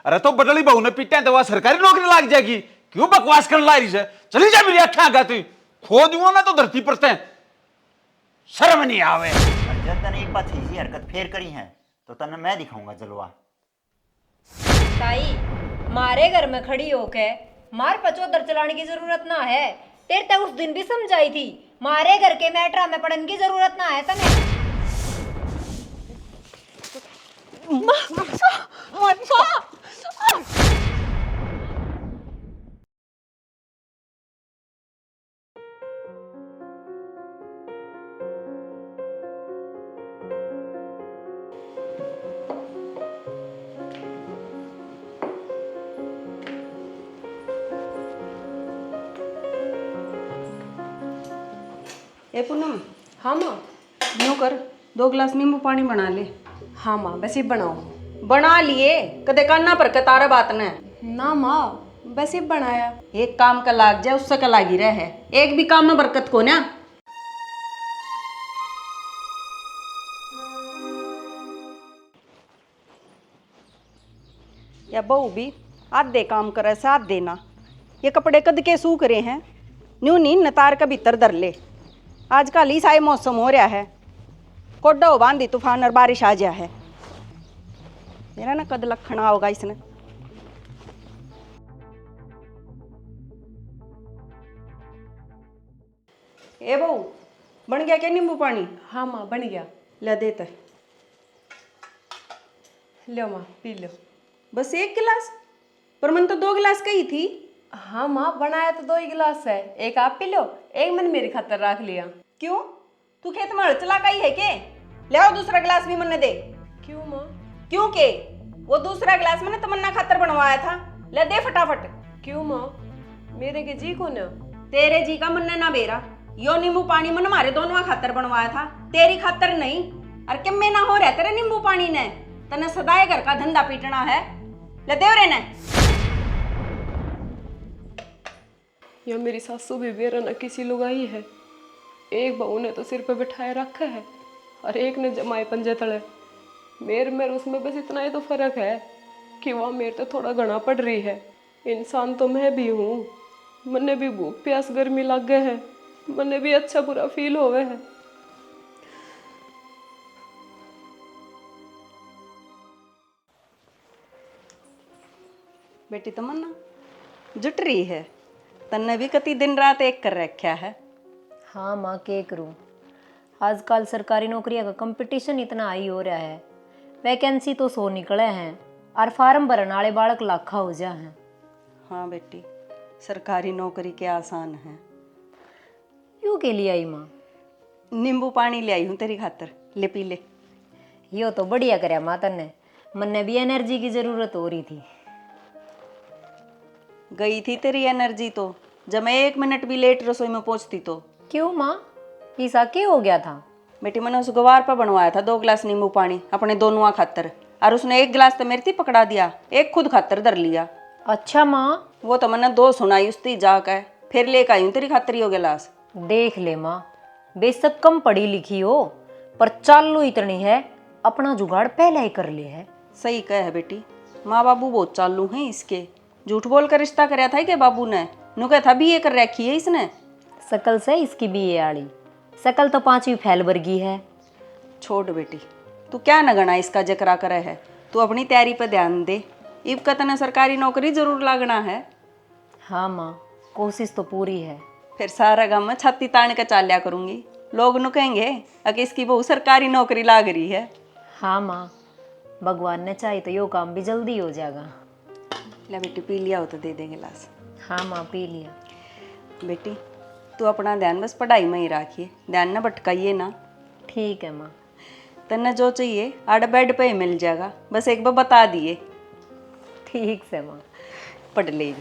अरे तो बदली बहू ने पीटा तो वह सरकारी नौकरी लाग जाएगी। क्यों बकवास कर ला रही है? चली जा मेरी अखा आगा तू खो दूंगा ना तो धरती पर ते शर्म नहीं आवे। जब तने एक बात ऐसी हरकत फेर करी है तो तने मैं दिखाऊंगा जलवा। ताई मारे घर में खड़ी होके मार पचोदर चलाने की जरूरत ना है। तेरे ते उस दिन भी समझाई थी मारे घर के मैटरा में पड़ने की जरूरत ना है तने। ए पूनम, हाँ माँ। यूँ कर 2 गिलास नींबू पानी बना ले। हाँ माँ, बस ये बनाओ। बना लिए कदे काना पर कतारा बात न। ना माँ, बस ये बनाया। एक काम का लाग जाए उससे का लागी रह है, एक भी काम में बरकत को ना। या बहू भी आधे काम करे साथ देना। ये कपड़े कद के सूख रहे हैं, न्यू नी नतार का भीतर धर ले। आजकल ही साय मौसम हो रहा है, कोड्डा हो बांधी तूफान और बारिश आ जा है। मेरा ना कद लखना होगा इसने। ए बहू बन गया क्या नींबू पानी? हाँ माँ, बन गया। ले देते। लो माँ, पी लो। बस 1 गिलास? पर मन तो 2 गिलास कही थी। हाँ माँ, बनाया तो 2 ही गिलास है, एक आप पी लो, एक मैंने मेरी खातर रख लिया। क्यों, तू खेत में हड़ चला का ही है के? ले आओ दूसरा गिलास भी मन्ने दे। क्यों माँ? क्यों के? वो दूसरा गिलास मैंने तमन्ना खातर बनवाया था, ले दे फटाफट। क्यों माँ? मेरे के जी को ना। तेरे जी का मन्ने ना बेरा, यो नींबू पानी मन हमारे दोनों खातर बनवाया था, तेरी खातर नहीं। और किम में ना हो रहा तेरे नींबू पानी ने, तने सदाए घर का धंधा पीटना है। ले दे रे ने। या मेरी सासू भी बेरा न किसी लुगाई है। एक बहू ने तो सिर पे बिठाए रखा है और एक ने जमाए पंजे तले। मेर उसमें बस इतना ही तो फर्क है कि वह मेरे तो थोड़ा घना पड़ रही है। इंसान तो मैं भी हूँ, मन्ने भी भूख प्यास गर्मी लग गए है, मन्ने भी अच्छा बुरा फील होवे है। बेटी तमन्ना जुट रही है, तन्ने भी कति दिन रात एक कर रखा है। हाँ माँ, क्या करूँ, आजकल सरकारी नौकरियों का कंपटीशन इतना हाई हो रहा है। वैकेंसी तो 100 निकले हैं और फार्म भरने वाले बालक लाखा हो जा हैं। हाँ बेटी, सरकारी नौकरी के आसान है। यू के लिए आई माँ? नींबू पानी ले आई हूँ तेरी खातर, ले पी ले। यो तो बढ़िया करया माँ तन्ने, मन्ने भी एनर्जी की जरूरत हो रही थी। गई थी तेरी एनर्जी तो जब मैं 1 मिनट भी लेट रसोई में पहुंचती तो। क्यों माँ, ऐसा क्या हो गया था? बेटी मैंने उस गवार पर बनवाया था 2 गिलास नींबू पानी अपने दोनों खातर, और उसने 1 गिलास तो मेरी थी पकड़ा दिया, एक खुद खातर धर लिया। अच्छा माँ, वो तो मैंने 2 सुनाई उसती जाकर, फिर लेकर आई हूँ तेरी खातर यो गिलास। देख ले माँ, बेशक कम पढ़ी लिखी हो पर चालू इतनी है, अपना जुगाड़ पहले ही कर ले है। सही कह है बेटी, माँ बाबू बहुत चालू हैं इसके। झूठ बोल कर रिश्ता कराया था कि बाबू ने, नुका था बीए कर रखी है इसने। शकल से इसकी बीए आड़ी, शकल तो 5वीं फैल वर्गी है। छोड़ बेटी, तू क्या नगना इसका जकरा करे है, तू अपनी तैयारी पर ध्यान दे। इब का तने सरकारी नौकरी जरूर लागना है। हाँ माँ, कोशिश तो पूरी है। फिर सारा गाँव में छाती तान के चाल्या करूंगी, लोग नु कहेंगे अके इसकी बहू सरकारी नौकरी लाग रही है। हाँ माँ, भगवान ने चाहे तो यो काम भी जल्दी हो जाएगा। ले बेटी पी लिया हो तो दे दे गिलास। हाँ माँ, पी लिया। बेटी तू अपना ध्यान बस पढ़ाई में ही रखिए, ध्यान न भटकाइए ना। ठीक है माँ। तन्ने जो चाहिए आड़ बेड पे ही मिल जाएगा, बस एक बार बता दिए। ठीक से माँ। पढ़ ले।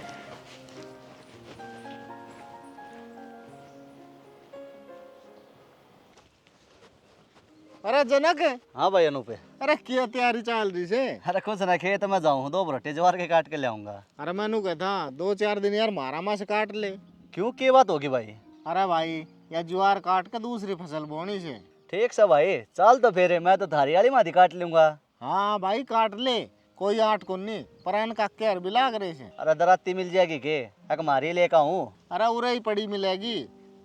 अरे जनक, हाँ भाई अनूपे। अरे क्या तैयारी चल रही से? अरे कुछ ना खेत में जाऊँ 2 भुट्टे ज्वार के काट के ले आऊंगा। अरे मैनू कहता 2-4 दिन यार मारा माँ से काट ले। क्यों, क्या बात होगी भाई? अरे भाई या ज्वार काट के दूसरी फसल बोनी से। ठीक से भाई, चल तो फिर मैं तो थारी वाली मादी काट लूंगा। हाँ भाई काट ले, कोई आठ कुन्नी परान का क्या बिला करे से। अरे दराती मिल जाएगी के एक मारी लेकर आऊँ। अरे उरे ही पड़ी मिलेगी।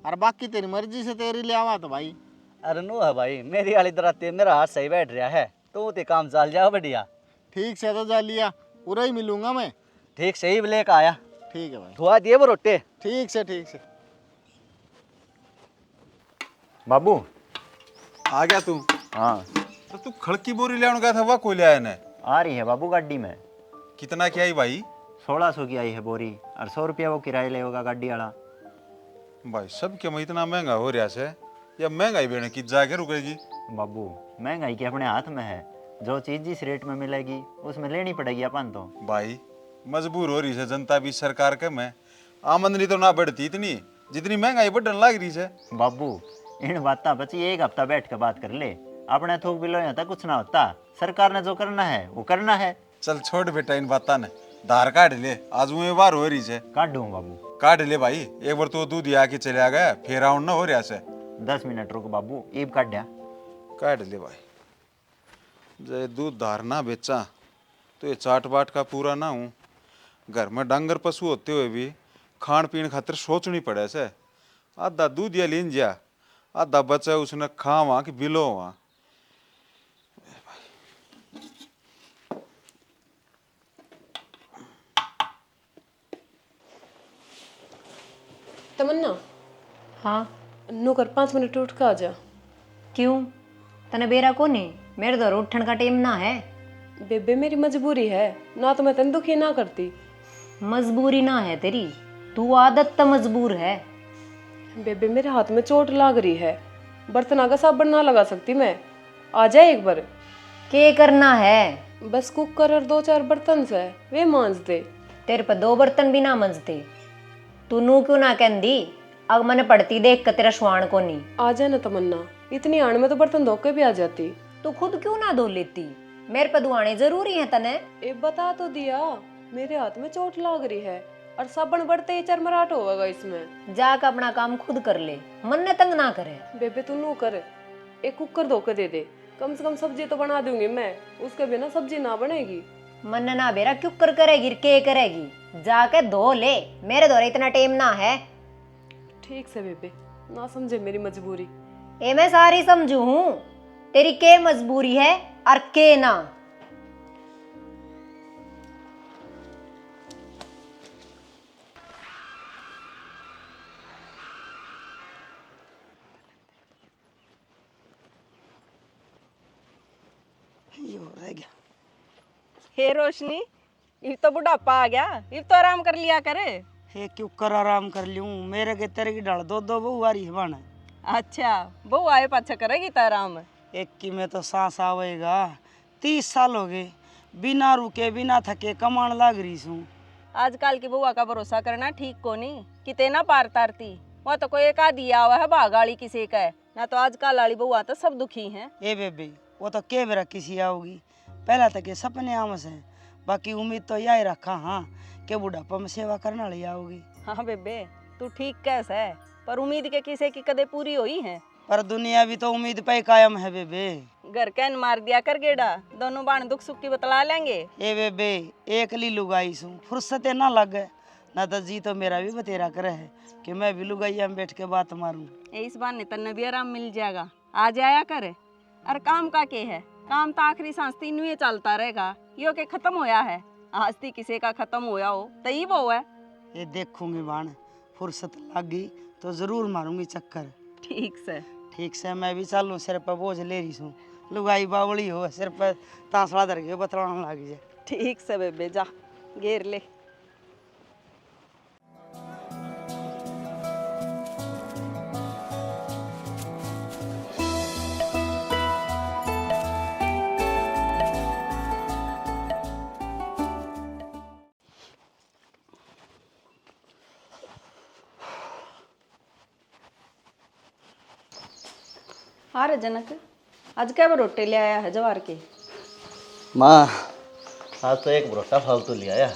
अरे बाकी तेरी मर्जी से तेरी ले आवा तो भाई। अरे नो है भाई, मेरी वाली दराती मेरा हाथ सही बैठ रहा है तो ते काम चल जाओ बढ़िया। ठीक से तो जा लिया, उरे ही मिलूंगा मैं। ठीक से ही लेकर आया। ठीक है भाई। धुआ दिए वो रोटे। ठीक से ठीक से। बाबू आ गया तू? हाँ तो तू खड़की बोरी ले गया था, वह कोई ले आया ने? आ रही है बाबू गाड़ी में। कितना की आई भाई? 1600 की आई है बोरी और 100 रुपया वो किराया लेगा गाड़ी वाला। भाई सब क्यों इतना महंगा हो रहा है? या महंगाई बेने की जाके रुकेगी? बाबू महंगाई के अपने हाथ में है, जो चीज़ जिस रेट में मिलेगी उसमें लेनी पड़ेगी अपन तो। भाई मजबूर हो रही है जनता भी सरकार के में, आमदनी तो ना बढ़ती इतनी जितनी महंगाई बढ़ने लग रही है। बाबू इन बात बची एक हफ्ता बैठ के बात कर ले, अपने थोक बिलो यहाँ तक कुछ ना होता। सरकार ने जो करना है वो करना है। चल छोड़ बेटा इन बाता ने, धार काट ले, आज वो बार हो रही है। काट दूँ बाबू? काट ले भाई, एक बार तो दूध आके चले गया फिर आउन ना हो रहा से। 10 मिनट रुक बाबू, ईब काट दिया। काट ले भाई। जय दूध धार ना बेचा तो ये चाट बाट का पूरा ना हूँ। घर में डांगर पशु होते हुए भी खान पीन खातिर सोचनी पड़े से। आधा दूध या लीन जा, आधा बचा उसने खा वहाँ कि बिलो वहाँ। तमन्ना हाँ नौकर 5 मिनट उठ के आ जा। क्यों? तने बेरा को नहीं, मेरे तो उठन का टाइम ना है। बेबे मेरी मजबूरी है ना, तो मैं तेन दुखी ना करती। मजबूरी ना है तेरी, तू आदत तो मजबूर है। बेबे मेरे हाथ में चोट लाग रही है, बर्तन का साबुन ना लगा सकती मैं। आ जाए एक बार। के करना है? बस कुकर और 2-4 बर्तन से वे मांज दे। तेरे पर 2 बर्तन भी ना मंजते, तू नू क्यों ना कहंदी? अब मैंने पड़ती देख के तेरा श्वान को नहीं। आ जाए ना तमन्ना, इतनी आड़ में तो बर्तन धो के भी आ जाती। तू खुद क्यों ना धो लेती? मेरे पे दुआने जरूरी है तने। ए बता तो दिया, मेरे हाथ में चोट लाग रही है और साबुन बढ़ते ही चरमराट होगा इसमें। जाकर अपना काम खुद कर ले, मन ने तंग ना करे। बेबे तू नू कर, एक कुकर धो के दे दे, कम से कम सब्जी तो बना दूंगी मैं, उसके बिना सब्जी ना बनेगी। मन ना बेरा क्यों कर करेगी के करेगी? जाके धो ले, मेरे दौरे इतना टाइम ना है। ठीक से बेबे, ना समझे मेरी मजबूरी। ए मैं सारी समझू हूँ, तेरी के मजबूरी है और के ना। हे रोशनी, ये तो बुढ़ापा आ गया, ये तो आराम कर लिया करे। हे क्यों कर आराम कर लूँ, मेरे के तेरे की डाल दो बहु वारी है बन। अच्छा बहू आए पाछा करेगी तो आराम। एक की में तो सांस आवेगा। 30 साल हो गए बिना रुके बिना थके कमान लाग रही हूँ। आजकल की बुआ का भरोसा करना ठीक को नहीं, किते ना पार तारती। वो तो कोई एक आदि आवा है भागाड़ी किसी का है ना, तो आजकल वाली बुआ तो सब दुखी हैं। ए बेबी वो तो के बेरा किसी आओगी, पहला तक ये सपने आमस है, बाकी उम्मीद तो यही रखा हाँ कि बुढ़ापा में सेवा करने वाली आओगी। हाँ बेबे तू ठीक कैसे है, पर उम्मीद के किसी की कदे पूरी हुई है। पर दुनिया भी तो उम्मीद पे कायम है बेबे। घर कैन मार दिया कर गेड़ा, दोनों बाण दुख सुख की बतला लेंगे। ए बेबे एक ली लुगाई सू, फुर्सते ना लगे ना, तो जी तो मेरा भी बतेरा करे है कि मैं भी लुगाइया में बैठ के बात मारूं। इस बार तन्ने भी आराम मिल जाएगा, आ जाया कर। और काम का के है, काम तो आखिरी सांस तीनों ही चलता रहेगा, यो के खत्म होया है। आज ती किसी का खत्म होया हो तई वो है। ये देखूंगी बाण, फुर्सत लगी तो जरूर मारूंगी चक्कर। ठीक से ठीक से मैं भी चलूं, सिर पर बोझ ले रही हूँ, लुगाई बावड़ी हो सिर पर तांसड़ा धर के बतलाने लग जाए। ठीक से बेबे जा घेर ले। हाँ रे जनक, आज क्या रोटे ले आया है जवार के? माँ आज तो एक भरोसा फालतू ले आया,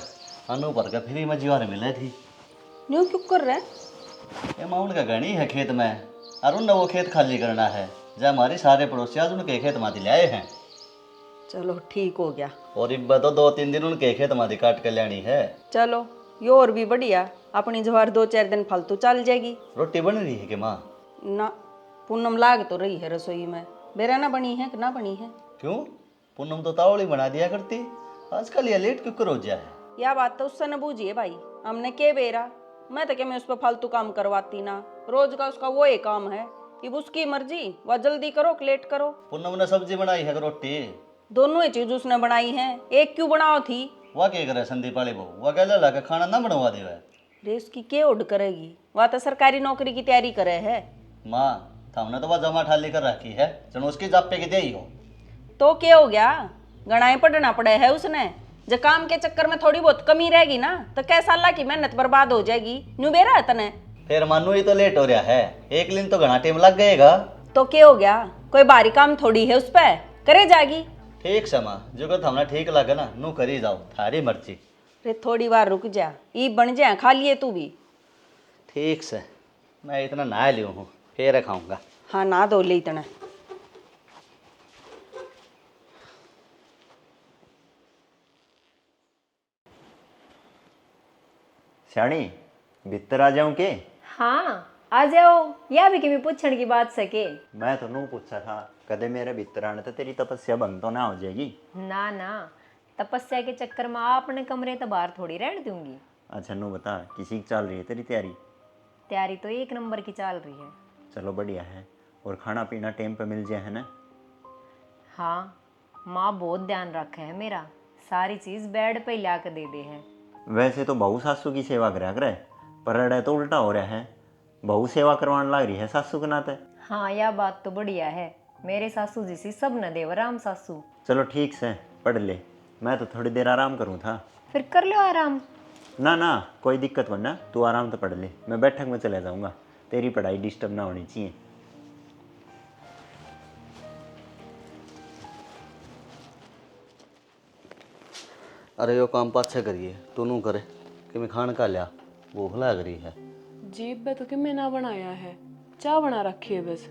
अनु पर का फ्री में जीवार मिले थी। न्यू क्यों कर रहा है? ये माउंट का गणी है खेत में, और उन वो खेत खाली करना है, जब हमारी सारे पड़ोसी आज उनके खेत माती ले आए हैं। चलो ठीक हो गया। और इब्बा तो 2-3 दिन उनके खेत मादी काट के लानी है। चलो यो और भी बढ़िया, अपनी जवार 2-4 दिन फालतू चल जाएगी। रोटी बन रही है कि माँ? ना, पूनम लाग तो रही है रसोई में, बेरा ना बनी है कि ना बनी है। क्यों? पूनम तो तावड़ी बना दिया करती, आजकल ये लेट क्यों करो जा है? यह बात तो उससे न बूझिए भाई, हमने के बेरा, मैं तो क्या मैं उस पर फालतू काम करवाती ना, रोज का उसका वो एक काम है, अब उसकी मर्जी, वह जल्दी करो कि लेट करो। पूनम ने सब्जी बनाई है कि रोटी? दोनों ही चीज उसने बनाई है, एक क्यों बनाओ थी। वह क्या करे संदीप वाली बहू, वह क्या ला के खाना ना बनवा दे? रे उसकी के उड करेगी, वह तो सरकारी नौकरी की तैयारी करे है। माँ हमने तो वह जमा ठाली कर रखी है, चलो उसकी जापे की दे ही हो। तो क्या हो गया, गणाएं पढ़ना पड़े है उसने, जब काम के चक्कर में थोड़ी बहुत कमी रहेगी ना तो कै साल की मेहनत बर्बाद हो जाएगी। न्यू बेरा है तने। फिर मानू ही तो लेट हो रहा है, एक दिन तो घना टाइम लग गएगा। तो क्या हो गया, कोई भारी काम थोड़ी है उस पर, करे जाएगी। ठीक से माँ, जो कुछ हमने ठीक लगे ना नू करी जाओ, थारी मर्जी। रे थोड़ी बार रुक जा, ई बन जा, खा लिए तू भी। ठीक से, मैं इतना नहा लियो हूँ, फिर खाऊंगा। हाँ ना दो ले इतना। श्याणी भीतर आ जाऊं के? हाँ आ जाओ, या भी कि पूछण की बात सके। मैं तो नू पूछा था, कदे मेरे भीतर आने तो तेरी तपस्या बंद तो ना हो जाएगी? ना ना, तपस्या के चक्कर में आप अपने कमरे तो बाहर थोड़ी रहने दूंगी। अच्छा नू बता, किसी की चल रही है तेरी तैयारी? तैयारी तो 1 नंबर की चल रही है। चलो बढ़िया है। और खाना पीना टाइम पे मिल जाए है ना? हाँ, माँ बहुत ध्यान रखे है मेरा, सारी चीज बेड पे ला के दे दे है। वैसे तो बहू सासू की सेवा करा करे, पर अड़े तो उल्टा हो रहा है, बहू सेवा करवाने लग रही है सासू के नाते। हाँ यह बात तो बढ़िया है, मेरे सासू जी सी सब न देव राम सासू। चलो ठीक से पढ़ ले, मैं तो थोड़ी देर आराम करूँ था। फिर कर लो आराम। ना ना कोई दिक्कत वरना, तू आराम तो पढ़ ले, मैं बैठक में चले जाऊँगा, तेरी पढ़ाई डिस्टर्ब ना होनी चाहिए। अरे यो काम पाछे करिए, तू नू करे कि मैं खान का लिया, भूख लग रही है। जीप पे तो कि मैं ना बनाया है, चाय बना रखी है बस।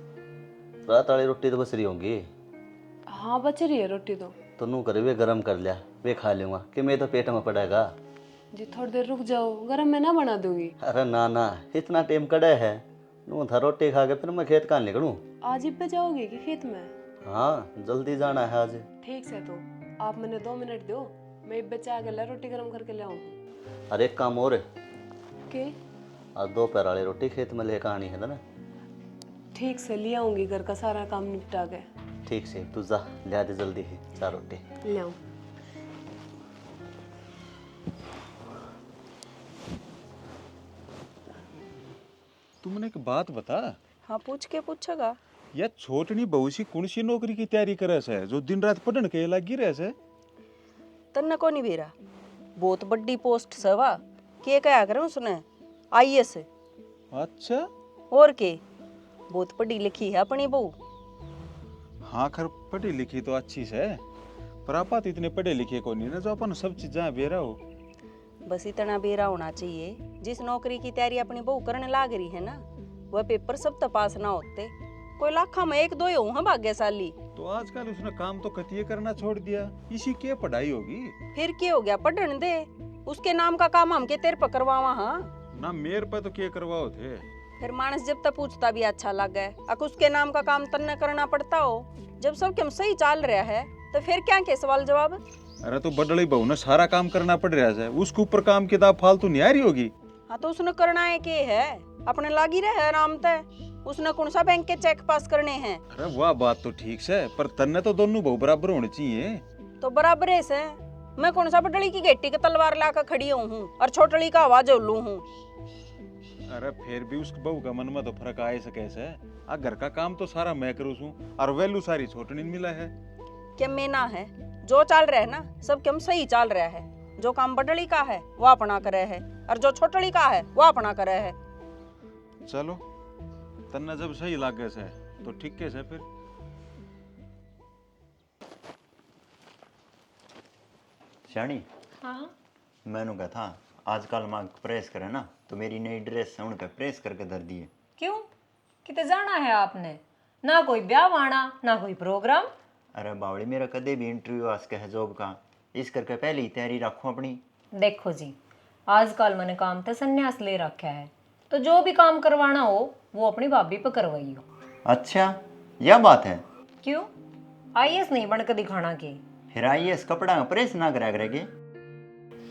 रात वाली रोटी तो बस रही होंगी। हाँ बच रही है रोटी तो नू करे वे गरम कर लिया, वे खा लूँगा कि मैं तो पेट में पड़ेगा। जी थोड़ी देर रुक जाओ, गरम मैं ना बना दूंगी। अरे ना ना, इतना टाइम कड़े है, नू था रोटी खा के फिर मैं खेत कहाँ निकलूँ? आज ही पे जाओगे कि खेत में? हाँ जल्दी जाना है आज। ठीक से, तो आप मैंने 2 मिनट दो, मैं एक बच्चा आ गया रोटी गरम करके ले आऊँ। अरे एक काम और है, के? आज दोपहर वाली रोटी खेत में लेकर आनी है ना? ठीक से ले आऊंगी, घर का सारा काम निपटा के। ठीक से, तू जा ले दे जल्दी ही 4 रोटी। ले आऊँ। तुमने एक बात बता, हाँ पूछ के पूछेगा। यह छोटनी बहू सी कौन सी नौकरी की तैयारी करे से, जो दिन रात पढ़न के लगी रहे से? तन्ने को नहीं बेरा, बहुत बड़ी पोस्ट सवा, के क्या करे उसने, IAS। अच्छा, और के, बहुत पढ़ी लिखी है अपनी बहू। हाँ खर पढ़ी लिखी तो अच्छी से, पर आपा तो इतने पढ़े लिखे को नहीं ना जो अपन सब चीजें बेरा हो। बस इतना बेरा होना चाहिए, जिस नौकरी की तैयारी अपनी बहू करने लाग रही है ना, वह पेपर सब तो पास ना होते, कोई लाखा में 1-2 ही हूँ भाग्यशाली। तो आजकल उसने काम तो कतिये करना छोड़ दिया, इसी के पढ़ाई होगी। फिर क्या हो गया, पढ़ने दे, उसके नाम का काम हम के तेरे पर करवावा। हाँ ना मेरे पे तो क्या करवाओ थे। फिर मानस जब तक पूछता भी अच्छा लग गए, अक उसके नाम का काम तन्ने करना पड़ता हो, जब सब क्या सही चल रहा है तो फिर क्या के सवाल जवाब। अरे तो बड़ड़ी बहू ने सारा काम करना पड़ रहा है, उसके ऊपर काम किताब फालतू नहीं आ रही होगी। हाँ तो उसने करना है के है, अपने लागी रहे आराम तय, उसने कौन सा बैंक के चेक पास करने हैं। अरे वाह बात तो ठीक है, पर तन्ने तो दोनों बहू बराबर होने चाहिए। तो बराबर है से, मैं कौन सा बड़ड़ी की गेटी के तलवार लाकर खड़ी हूँ और छोटड़ी का आवाज उल्लू हूँ। अरे फिर भी उस बहू का मन में तो फर्क आए से कैसे, आ घर का काम तो सारा मैं करूँ हूँ और वैल्यू सारी छोटनी मिला है। क्या मैं ना है, जो चल रहा है ना सब क्या सही चल रहा है, जो काम बड़ड़ी का है वो अपना करे है और जो छोटड़ी का है वो अपना करे है। चलो तन्ने जब सही लागे से तो ठीक के से फिर। श्याणी हाँ मैंने कहा था आजकल माँ प्रेस करे ना, तो मेरी नई ड्रेस है उनका प्रेस करके धर दिए। क्यों, कितने जाना है आपने? ना कोई ब्याह आना ना कोई प्रोग्राम, अरे बावड़ी मेरा कदे भी इंटरव्यू आ सके है जॉब का, इस करके पहले ही तैयारी रखूँ अपनी। देखो जी, आजकल मैंने काम तो संन्यास ले रखा है, तो जो भी काम करवाना हो वो अपनी भाभी पे करवाइयो। अच्छा, यह बात है। क्यों, आईएएस नहीं बनकर दिखाना की? फिर आईएएस कपड़ा का प्रेस ना करा करेगी।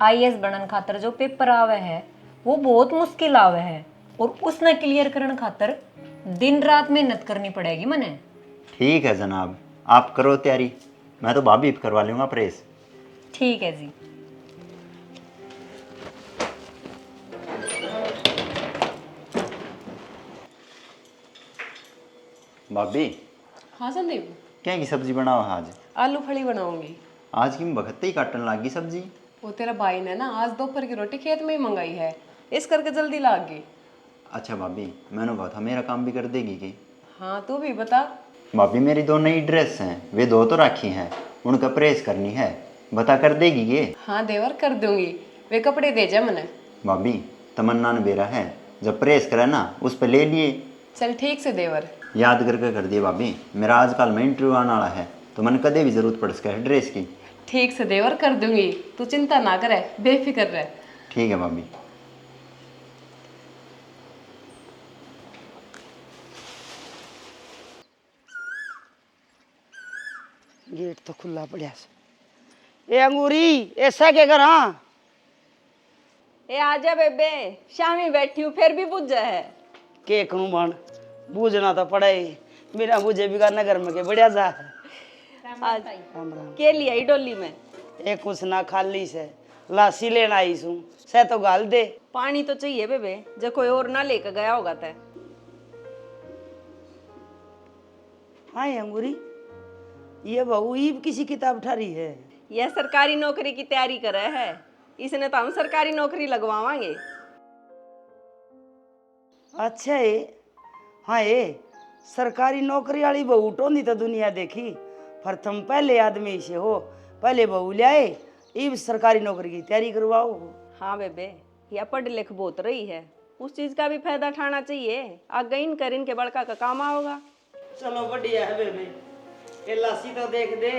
आईएएस बनन खातर जो पेपर आवे है वो बहुत मुश्किल आवे है, और उसने क्लियर करने खातर दिन रात मेहनत करनी पड़ेगी मने। ठीक है जनाब, आप करो तैयारी, मैं तो भाभी पे करवा लूँगा प्रेस। ठीक है जी। भाभी, हाँ संदीप, क्या की सब्जी बनाओ आज? आलू फली बनाऊंगी। आज की बखत्ते ही काटने लगी सब्जी। वो तेरा भाई ने ना आज दोपहर की रोटी खेत में ही मंगाई है, इस करके जल्दी लाग गई। अच्छा भाभी, मैंने कहा था मेरा काम भी कर देगी कि? हाँ तू भी बता। भाभी मेरी 2 नई ड्रेस हैं, वे 2 तो राखी हैं, उनका प्रेस करनी है, बता कर देगी ये? हाँ देवर कर दूंगी, वे कपड़े दे जा मने। भाभी तमन्ना ने बेरा है, जब प्रेस करे ना उस पर ले लिए। चल ठीक से देवर। याद करके कर दिए भाभी, मेरा आजकल में इंटरव्यू आने वाला है, तो मैंने कदे भी जरूरत पड़ सके है ड्रेस की। ठीक से देवर कर दूंगी, तू चिंता ना करे, बेफिक्र रह। ठीक है भाभी। गेट तो खुला पड़ा से। ए अंगूरी, ऐसा क्या कर? हाँ ए आजा बेबे, शामी बैठी हूँ फिर भी बुझ है। के करूं बन, बूझना तो पड़े ही, बिना बूझे भी का नगर में के बढ़िया जा है। आज राम राम। के लिया ही डोली में? ए कुछ ना खाली से लासी लेना आई सू, से तो गाल दे। पानी तो चाहिए बेबे, जो कोई और ना लेकर गया होगा तय। हाँ ये अंगूरी, ये बहू ईब किसी किताब उठा रही है? यह सरकारी नौकरी की तैयारी कर रहा है, इसने तो हम सरकारी नौकरी लगवावांगे। अच्छा ये, हाँ ये सरकारी नौकरी वाली बहू टोनी तो दुनिया देखी, प्रथम पहले आदमी से हो, पहले बहू लाए, ईब सरकारी नौकरी की तैयारी करवाओ। हाँ बेबे, यह पढ़ लिख बहुत रही है, उस चीज का भी फायदा उठाना चाहिए, आगे इन कर इनके बड़का का काम आओगा। चलो बढ़िया है बेबे, ये लासी तो देख दे,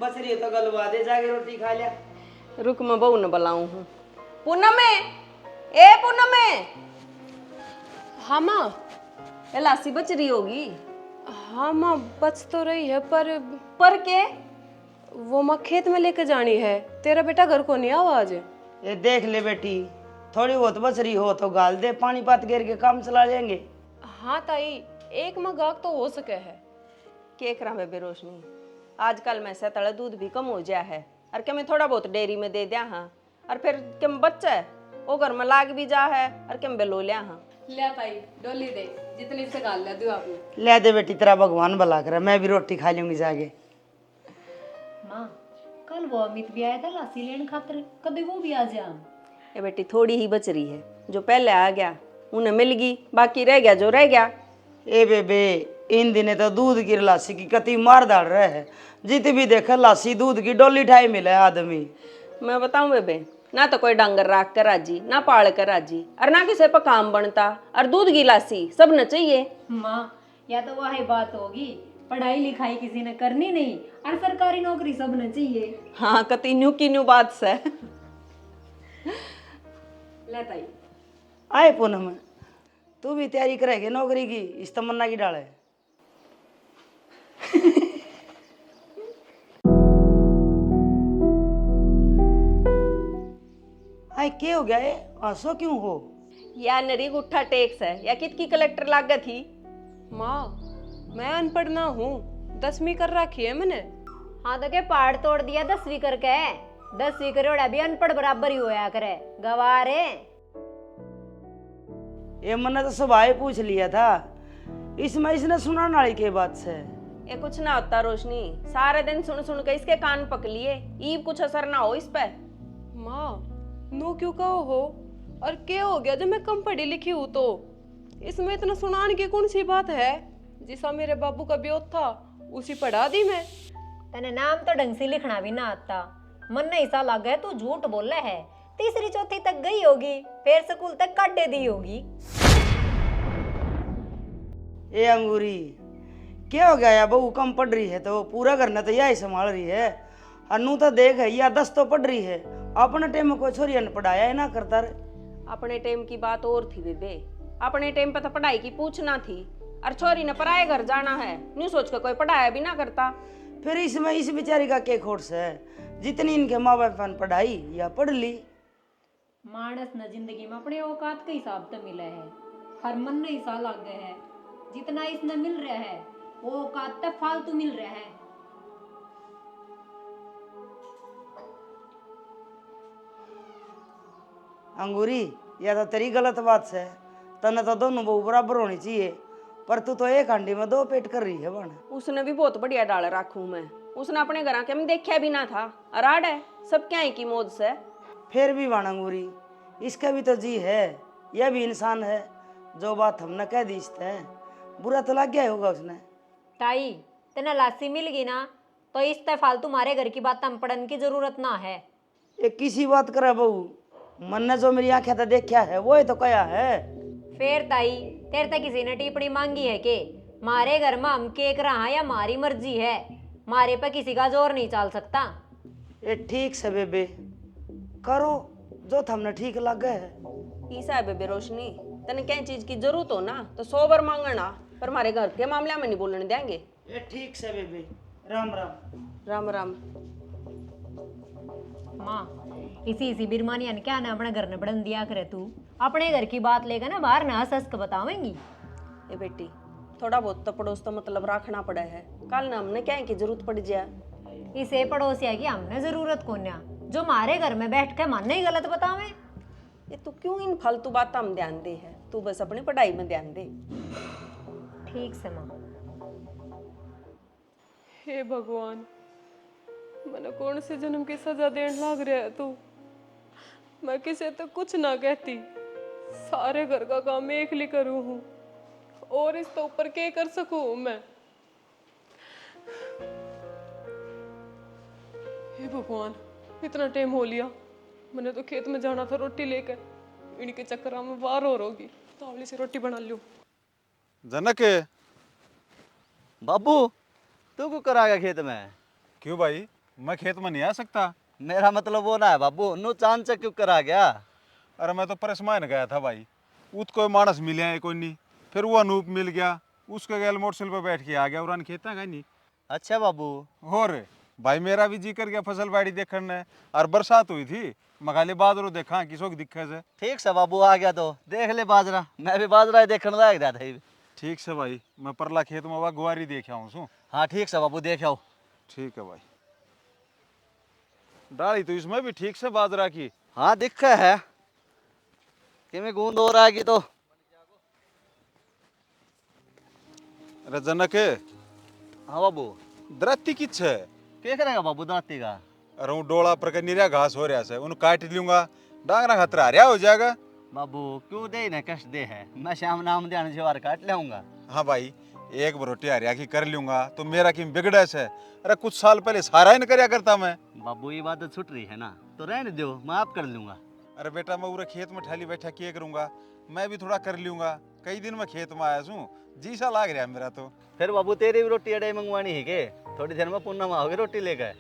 बसरी तो गलवा दे, जाके रोटी खा लिया। रुक मैं बहू न बुलाऊं हूँ। पूनम में, ए पूनम में। हाँ माँ। ये लासी बच रही होगी। हाँ माँ बच तो रही है, पर के? वो माँ खेत में लेके जानी है, तेरा बेटा घर को नहीं आवा आज। ये देख ले बेटी, थोड़ी बहुत बसरी हो तो गाल दे, पानी पात गिर के काम चला लेंगे। हाँ ताई, एक मगाक तो हो सके है। केक रहा बेबे रोशनी, आजकल में से तले दूध भी कम हो गया है, और क्या मैं थोड़ा बहुत डेयरी में दे दिया हाँ, और फिर क्या बच्चा है वो घर में लाग भी जा है, और क्या बेलो लिया हाँ। ले ताई डोली दे, जितनी से गाल ले दो आपने। ले दे बेटी, तेरा भगवान भला करे, मैं भी रोटी खा लूंगी जाके। माँ, कल वो अमित भी आया था लासी लेने खातिर, कभी वो भी आ जा। ये बेटी थोड़ी ही बच रही है, जो पहले आ गया उन्हें मिल गई, बाकी रह गया जो रह गया। ए बेबे, इन दिने तो दूध की लासी की कति मार डाल रहे है, जित भी देखा लासी दूध की डोली ठाई मिले आदमी। मैं बताऊं बेबे, ना तो कोई डांगर राख कर राजी, ना पाल कर राजी, और ना किसी पर काम बनता, और दूध की लासी सब न चाहिए। माँ, या तो वही बात होगी, पढ़ाई लिखाई किसी ने करनी नहीं, और सरकारी नौकरी सब ने चाहिए। हाँ कति न्यू की न्यू बात से। ले ताई। आए पूनम, तू भी तैयारी करेगी नौकरी की, इस तमन्ना की डाले। आए क्या हो गया है, हंसो क्यों हो? या नरी गुट्ठा टैक्स है, या कित की कलेक्टर लागत थी। माँ मैं अनपढ़ ना हूँ, 10वीं कर रखी है मैंने। हाँ तो क्या पहाड़ तोड़ दिया 10वीं करके? 10वीं करोड़ अभी अनपढ़ बराबर ही होया करे, गवारे। ये मैंने तो सुबह पूछ लिया था, इसमें इसने सुना नाली के बात से। ये कुछ ना होता रोशनी, सारे दिन सुन सुन के इसके कान पक लिए, ईब कुछ असर ना हो इस पे। माँ नो क्यों कहो हो, और क्या हो गया जब मैं कम पढ़ी लिखी हूँ तो? इसमें इतना सुनाने की कौन सी बात है? जिसा मेरे बाबू का ब्योत था उसी पढ़ा दी मैं। तने नाम तो ढंग से लिखना भी ना आता, मन नहीं सा लग गया तू झूठ बोल है। 3री चौथी तक गई होगी, फिर स्कूल तक काटे दी होगी। ए अंगूरी, क्या हो गया या बहू कम पढ़ रही है तो पूरा घर ने तो यही संभाल रही है। अनु तो देख है या 10 तो पढ़ रही है, अपने टाइम में कोई छोरी ने पढ़ाया ही ना करता रे। अपने टाइम की बात और थी बेबे, अपने टाइम पे तो पढ़ाई की पूछना थी, और छोरी ने पराए घर जाना है न्यू सोच कर कोई पढ़ाया भी ना करता। फिर इसमें इस बेचारी का क्या खोट है, जितनी इनके माँ बाप ने पढ़ाई या पढ़ ली। मानस न जिंदगी में अपने औकात के हिसाब से मिले है, हर मन ने हिस्सा लग गए है, जितना इसने मिल रहा है वो औकात तक फालतू मिल रहा है। अंगूरी या तो तेरी गलत बात है, तने तो दोनों बहू बराबर होनी चाहिए, पर तू तो एक हांडी में 2 पेट कर रही है बन। उसने भी बहुत बढ़िया डाल रखू मैं, उसने अपने घर के में देखा भी ना था, अराड है सब क्या है की मौज से। फिर भी बन अंगूरी, इसका भी तो जी है, यह भी इंसान है। जो बात हमने कह दी इसते बुरा तो लग गया होगा उसने। ताई तेना लासी मिल गई ना तो इस तरह फालतू मारे घर की बात हम पढ़ने की जरूरत ना है। ये किसी बात करे बहू, मन ने जो मेरी आंखें तो देखा है वो ही तो कया है। फिर ताई तेरे तक किसी ने टिप्पणी मांगी है के मारे घर में हम केक रहा या हमारी मर्जी है, मारे पे किसी का जोर नहीं चल सकता। ये ठीक से बेबे, करो जो थमने ठीक लगे है। ईसा है बेबे रोशनी, तने क्या चीज की जरूरत हो ना तो 100 बार मांगना, पर हमारे घर के मामले में नहीं बोलने देंगे। ये ठीक से बेबे, राम राम। राम राम। माँ इसी बिरमानिया ने क्या ना अपने घर ने बढ़न दिया करे, तू अपने घर की बात लेकर ना बाहर ना हंस के बतावेंगी। ए बेटी थोड़ा बहुत तो पड़ोस तो मतलब रखना पड़ा है, कल ना हमने क्या है की जरूरत पड़ जाए। इसे पड़ोसिया की हमने जरूरत कोन्या, जो हमारे घर में बैठ के मन ही गलत बतावे। ये तू क्यों इन फालतू बात हम ध्यान दे है, तू बस अपनी पढ़ाई में ध्यान दे। ठीक से माँ। हे भगवान, मैंने कौन से जन्म की सजा देने लग रहा है तू। मैं किसी तो कुछ ना कहती, सारे घर का काम एक ली करूँ हूँ, और इस तो ऊपर क्या कर सकूँ मैं। हे भगवान, इतना टाइम हो लिया, मैंने तो खेत में जाना था रोटी लेकर, इनके चक्कर में बाहर हो होगी, तावली से रोटी बना लूँ। जनक बाबू तू क्यों कर आ गया खेत में? क्यों भाई, मैं खेत में नहीं आ सकता? मेरा मतलब वो ना है बाबू, नु चांद से क्यों कर आ गया? अरे मैं तो परेशान गया था भाई, उत कोई मानस मिले है कोई नहीं, फिर वो अनूप मिल गया, उसके गैल मोटरसाइकिल पर बैठ के आ गया और खेता का नहीं। अच्छा बाबू। और भाई मेरा भी जी कर गया फसल बाड़ी देखने, और बरसात हुई थी मगाले बादलों देखा किसों की दिक्कत है। ठीक से बाबू, आ गया तो देख ले बाजरा, मैं भी बाजरा ही देखने लायक था। ठीक से भाई, मैं परला खेत में वह गुआरी देखा हूँ सू। हाँ ठीक से बाबू, देख आओ। ठीक है भाई, डाली तो इसमें भी ठीक से बाजरा की। हाँ दिख है कि मैं गूंद हो रहा है कि तो। अरे जनक, हाँ बाबू। दरत्ती किच है? क्या करेगा बाबू दाती का? अरे वो डोला पर का निरा घास हो रहा है, उन्हें काट लूंगा, डांगरा खतरा हरिया हो जाएगा। बाबू क्यों दे ना कष्ट दे है, मैं शाम नाम ध्यान से वार काट लाऊंगा। हाँ भाई, एक रोटी हरिया की कर लूंगा तो मेरा की बिगड़े से। अरे कुछ साल पहले सारा ही न करया करता मैं। बाबू ये बात तो छूट रही है ना, तो रहने दो, मैं आप कर लूंगा। अरे बेटा, मैं पूरे खेत में ठाली बैठा किए करूंगा, मैं भी थोड़ा कर लूंगा। कई दिन में खेत में आया हूँ, जी सा लाग रहा है मेरा तो। फिर बाबू तेरी भी रोटी अड़े मंगवानी है के? थोड़ी देर में पुन्ना में आओगे रोटी लेकर?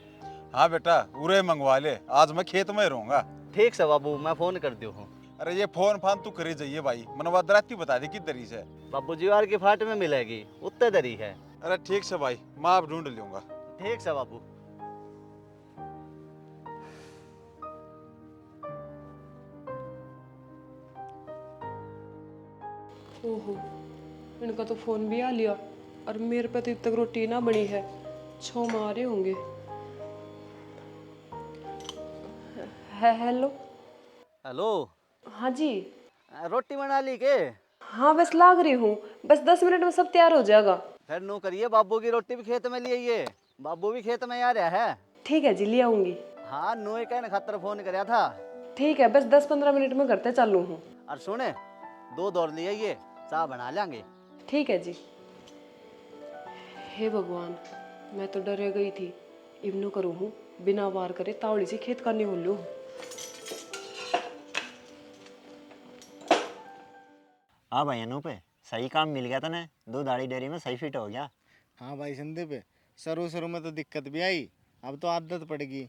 हाँ बेटा, पूरे मंगवा ले, आज मैं खेत में रहूंगा। ठीक से बाबू, मैं फोन कर दू हूँ। अरे ये फोन फान तू करे जाइए भाई, मनवा दराती बता दी किस दरी से। बाबू जीवार की फाट में मिलेगी, उत्ते दरी है। अरे ठीक से भाई, मैं आप ढूंढ लूंगा। ठीक से बाबू। ओहो, इनका तो फोन भी आ लिया, और मेरे पे तो तक रोटी ना बनी है, छो मारे होंगे। हेलो। हेलो। हाँ जी। रोटी बना ली के? हाँ बस लाग रही हूँ, बस 10 मिनट में सब तैयार हो जाएगा। फिर नो करिए, बाबू की रोटी भी खेत में ले आइए, बाबू भी खेत में आ रहा है। ठीक है जी, ले आऊंगी। हाँ नो कहने खातर फोन कराया था। ठीक है, बस 10-15 मिनट में करते चालू हूँ। और सुने, 2 दौड़ ले आइए, चाय बना लेंगे। ठीक है जी। हे भगवान, मैं तो डरे गई थी, इब्नो करूँ हूँ बिना वार करे तावड़ी से खेत करने हो लूँ। हाँ भाई अनूप, सही काम मिल गया तने, 2 दाढ़ी डेयरी में सही फिट हो गया। हाँ भाई संदीप, शुरू शुरू में तो दिक्कत भी आई, अब तो आदत पड़ेगी।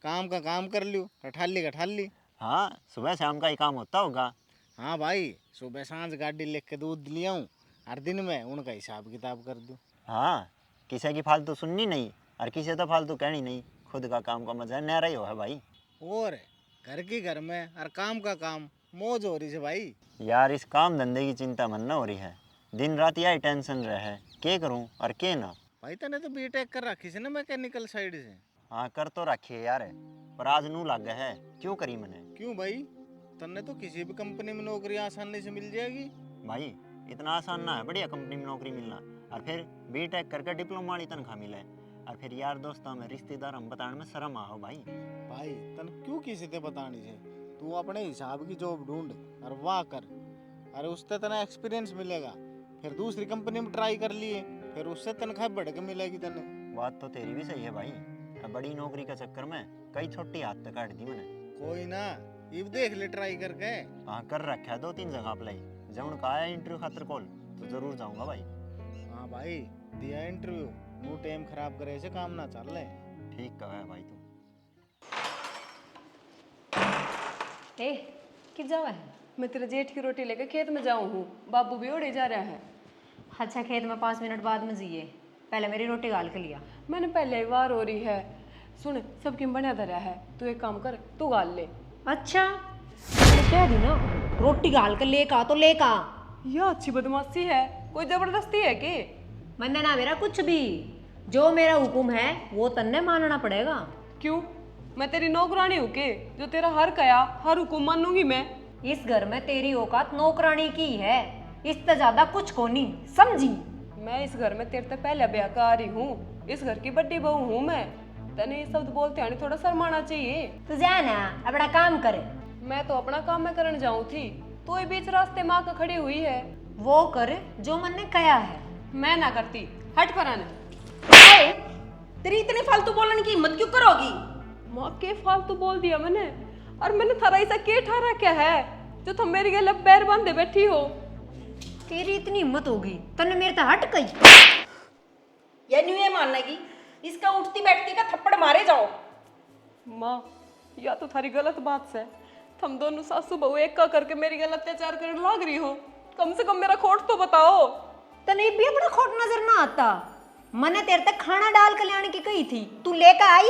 काम का काम कर लूँ, कठाल ली। हाँ, सुबह शाम का ही काम होता होगा। हाँ भाई, सुबह सांझ गाड़ी लेके के दूध लिया हूँ, हर दिन में उनका हिसाब किताब कर दूँ। हाँ, किसी की फालतू सुननी नहीं और किसी तो फालतू कहनी नहीं। खुद का काम का मजा न्यारा ही हो है भाई। और घर की घर में और काम का काम, मौज हो रही है भाई। यार इस काम धंधे की चिंता मन न हो रही है। दिन रात यही टेंशन रहे, के करूं और के ना। भाई तने तो बीटेक कर रखी से ना मैकेनिकल साइड से। हाँ कर तो रखिए यार, पर आज नू लग है, क्यों करी मैंने। क्यों भाई, तन्ने तो किसी भी कंपनी में नौकरी आसानी से मिल जाएगी। भाई इतना आसान ना है बढ़िया कंपनी में नौकरी मिलना, और फिर बीटेक करके डिप्लोमा वाली तनख्वाह मिले, और फिर यार दोस्तों में रिश्तेदार हम बताने में शर्म आओ भाई। भाई तन क्यों किसी से बतानी है, तू अपने हिसाब की जॉब ढूंढ और वाह कर, अरे उससे तना एक्सपीरियंस मिलेगा। फिर दूसरी कंपनी में ट्राई कर लिए, फिर उससे तनख्वाह बढ़ के मिलेगी तने। बात तो तेरी भी सही है भाई, अब बड़ी नौकरी का चक्कर में कई छोटी हाथ तक काट दी मैंने। कोई ना, इब देख ले ट्राई करके। हाँ कर रखा है 2-3 जगह अप्लाई, जब उनका आया इंटरव्यू खातर कॉल तो जरूर जाऊंगा भाई। हाँ भाई, दिया इंटरव्यू, मुँह टाइम खराब करे से काम ना चल ले। ठीक कहा है भाई तू। ए किस जावा है? मैं तेरे जेठ की रोटी लेकर खेत में जाऊँ हूँ, बाबू भी ओढ़े जा रहा है। अच्छा खेत में 5 मिनट बाद में जिए, पहले मेरी रोटी गाल के लिया। मैंने पहले ही वार हो रही है। सुन, सबकी बढ़िया धरा है, तू एक काम कर, तू गाल ले। अच्छा मैंने कह दी ना, रोटी गाल कर लेका तो लेका। यह अच्छी बदमाशी है, कोई जबरदस्ती है कि? मैंने ना मेरा कुछ भी, जो मेरा हुक्म है वो तन्ने मानना पड़ेगा। क्यों, मैं तेरी नौकरानी हूँ के जो तेरा हर कया हर हुकुम मानूंगी मैं? इस घर में तेरी औकात नौकरानी की है, इससे ज्यादा कुछ को नहीं, समझी? मैं इस घर में तेरे से पहले ब्याह कर आ रही हूँ, इस घर की बड़ी बहू हूँ मैं। तने ये शब्द बोलते आने थोड़ा शर्माना चाहिए। तू जा ना अपना काम करे। मैं तो अपना काम में करने जाऊँ थी, तो ये बीच रास्ते माँ का खड़ी हुई है। वो कर जो मन ने कहा है। मैं ना करती, हट पर आने। तेरी इतनी फालतू बोलने की हिम्मत क्यों करोगी? माँ के फालतू बोल दिया मैंने, और मैंने थारा ऐसा के ठहरा क्या है जो तुम मेरी गले पैर बांधे बैठी हो? तेरी इतनी हिम्मत होगी तन्ने मेरे तो हट गई। ये नहीं ये मानेगी, इसका उठती बैठती का थप्पड़ मारे जाओ। माँ या तो थारी गलत बात से तुम दोनों सासू बहू एक का करके मेरी गलत अत्याचार करने लाग रही हो, कम से कम मेरा खोट तो बताओ। तने भी अपना खोट नजर ना आता? मैंने तेरे तक खाना डाल के लाने की कही थी, तू लेकर आई।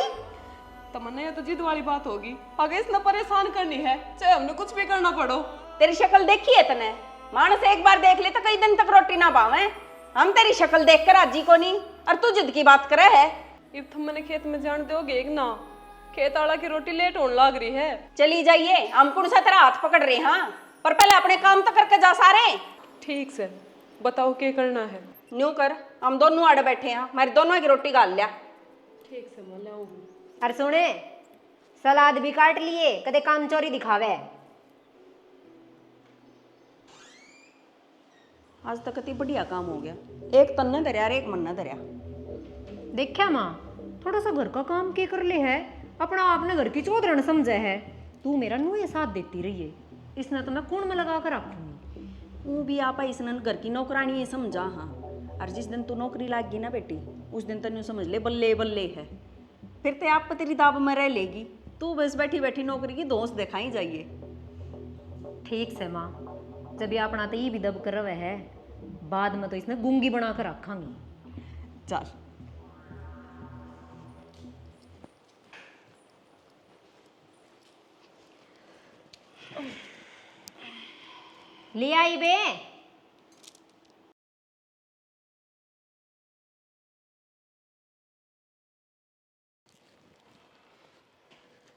तमन्ना ये तो जिद वाली बात होगी, आगे इसने परेशान करनी है चाहे हमने कुछ भी करना पड़ो। तेरी शक्ल देखी है तने? मानस एक बार देख ले तो कई दिन तक रोटी ना पावे। हम तेरी शक्ल देख कर राजी को नहीं, और तू जिद की बात करे है। इब तुम मैंने खेत में जान दोगे एक ना, खेत आड़ा की रोटी लेट होने लग रही है। चली जाइए, हम कुण सा तेरा हाथ पकड़ रहे। हाँ, पर पहले अपने काम तो करके जा सारे। ठीक से बताओ क्या करना है। न्यू कर, हम दोनों आड़े बैठे हैं, हमारी दोनों की रोटी गाल लिया। ठीक से मैं लाऊंगी। अरे सुने, सलाद भी काट लिए, कदे काम चोरी दिखावे। आज तक अति बढ़िया काम हो गया, एक तन्ने धरिया और एक मन धरिया। देखा माँ, थोड़ा सा घर का काम के कर ले है, अपना आपने घर की चौधरन समझे है। तू मेरा नू ये साथ देती रही है, इसने तो मैं कूण में लगा कर रखूंगी। वो भी आप इसने घर की नौकरानी ये समझा। हाँ, और जिस दिन तू नौकरी लाग गई ना बेटी, उस दिन तन्यू समझ ले बल्ले बल्ले है। फिर ते आप तेरी दाब में रह लेगी, तू बस बैठी बैठी नौकरी की दोस्त दिखाई जाइए। ठीक से माँ, जब ये अपना तो ये भी दब कर रहे है, बाद में तो इसने गूंगी बना कर रखांगी। चल ले आई बे।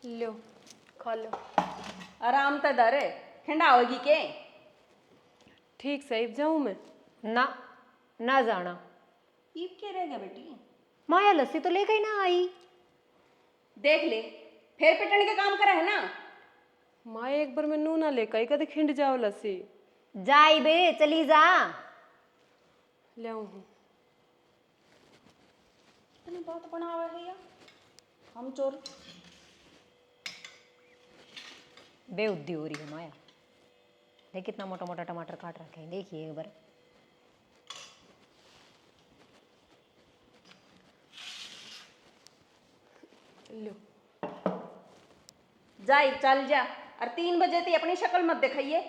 लो खा लो। आराम ते धर, ठंडा होगी के? ठीक से इब जाऊं मैं? ना ना जाना। ईब के रह गया बेटी? माया लस्सी तो लेकर ही ना आई। देख ले, फिर पिटने के काम करे है ना। माँ एक बार मैं नू ना लेकर कदे खिंड जाओ लस्सी। जाई बे, चली जा। ले आऊं हूँ। इतनी बात बनावे है या हम चोर। बेउद्दी हो रही है माया। देख कितना मोटा मोटा टमाटर काट रखे हैं, देखिए एक बार। लो। जाई चल जा, और 3 बजे ती अपनी शक्ल मत दिखाइए।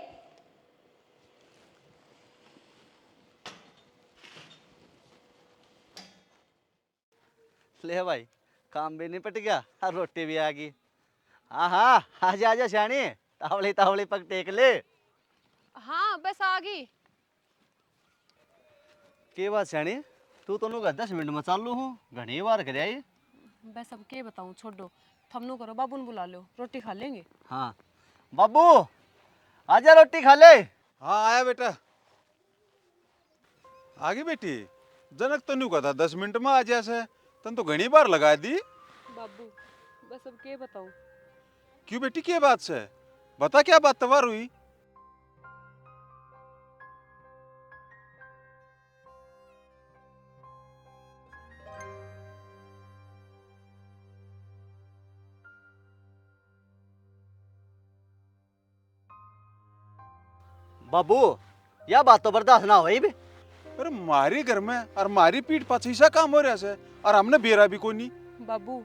ले भाई, काम भी निपट गया और रोटी भी आ गई। हाँ हाँ, आजा आजा श्याणी, तावली तावली पग टेक ले। हाँ बस आ गई। के बात श्याणी, तू तो नुका 10 मिनट में चालू हूँ, घनी बार कर आई। बस अब के बताऊँ, छोड़ो। थमनू करो, बाबू ने बुला लो, रोटी खा लेंगे। हाँ बाबू, आजा रोटी खा ले। हाँ आया बेटा। आगे बेटी, जनक तो नहीं कहा था 10 मिनट में आ जा से, तन तो घनी बार लगा दी। बाबू बस अब के बताऊँ। क्यों बेटी, क्या बात से बता, क्या बात तवार हुई? बाबू, यह बात तो बर्दाश्त ना हुई भी। अरे मारी घर में और मारी पीठ पाछे ऐसा काम हो रहा है और हमने बेरा भी कोई नहीं। बाबू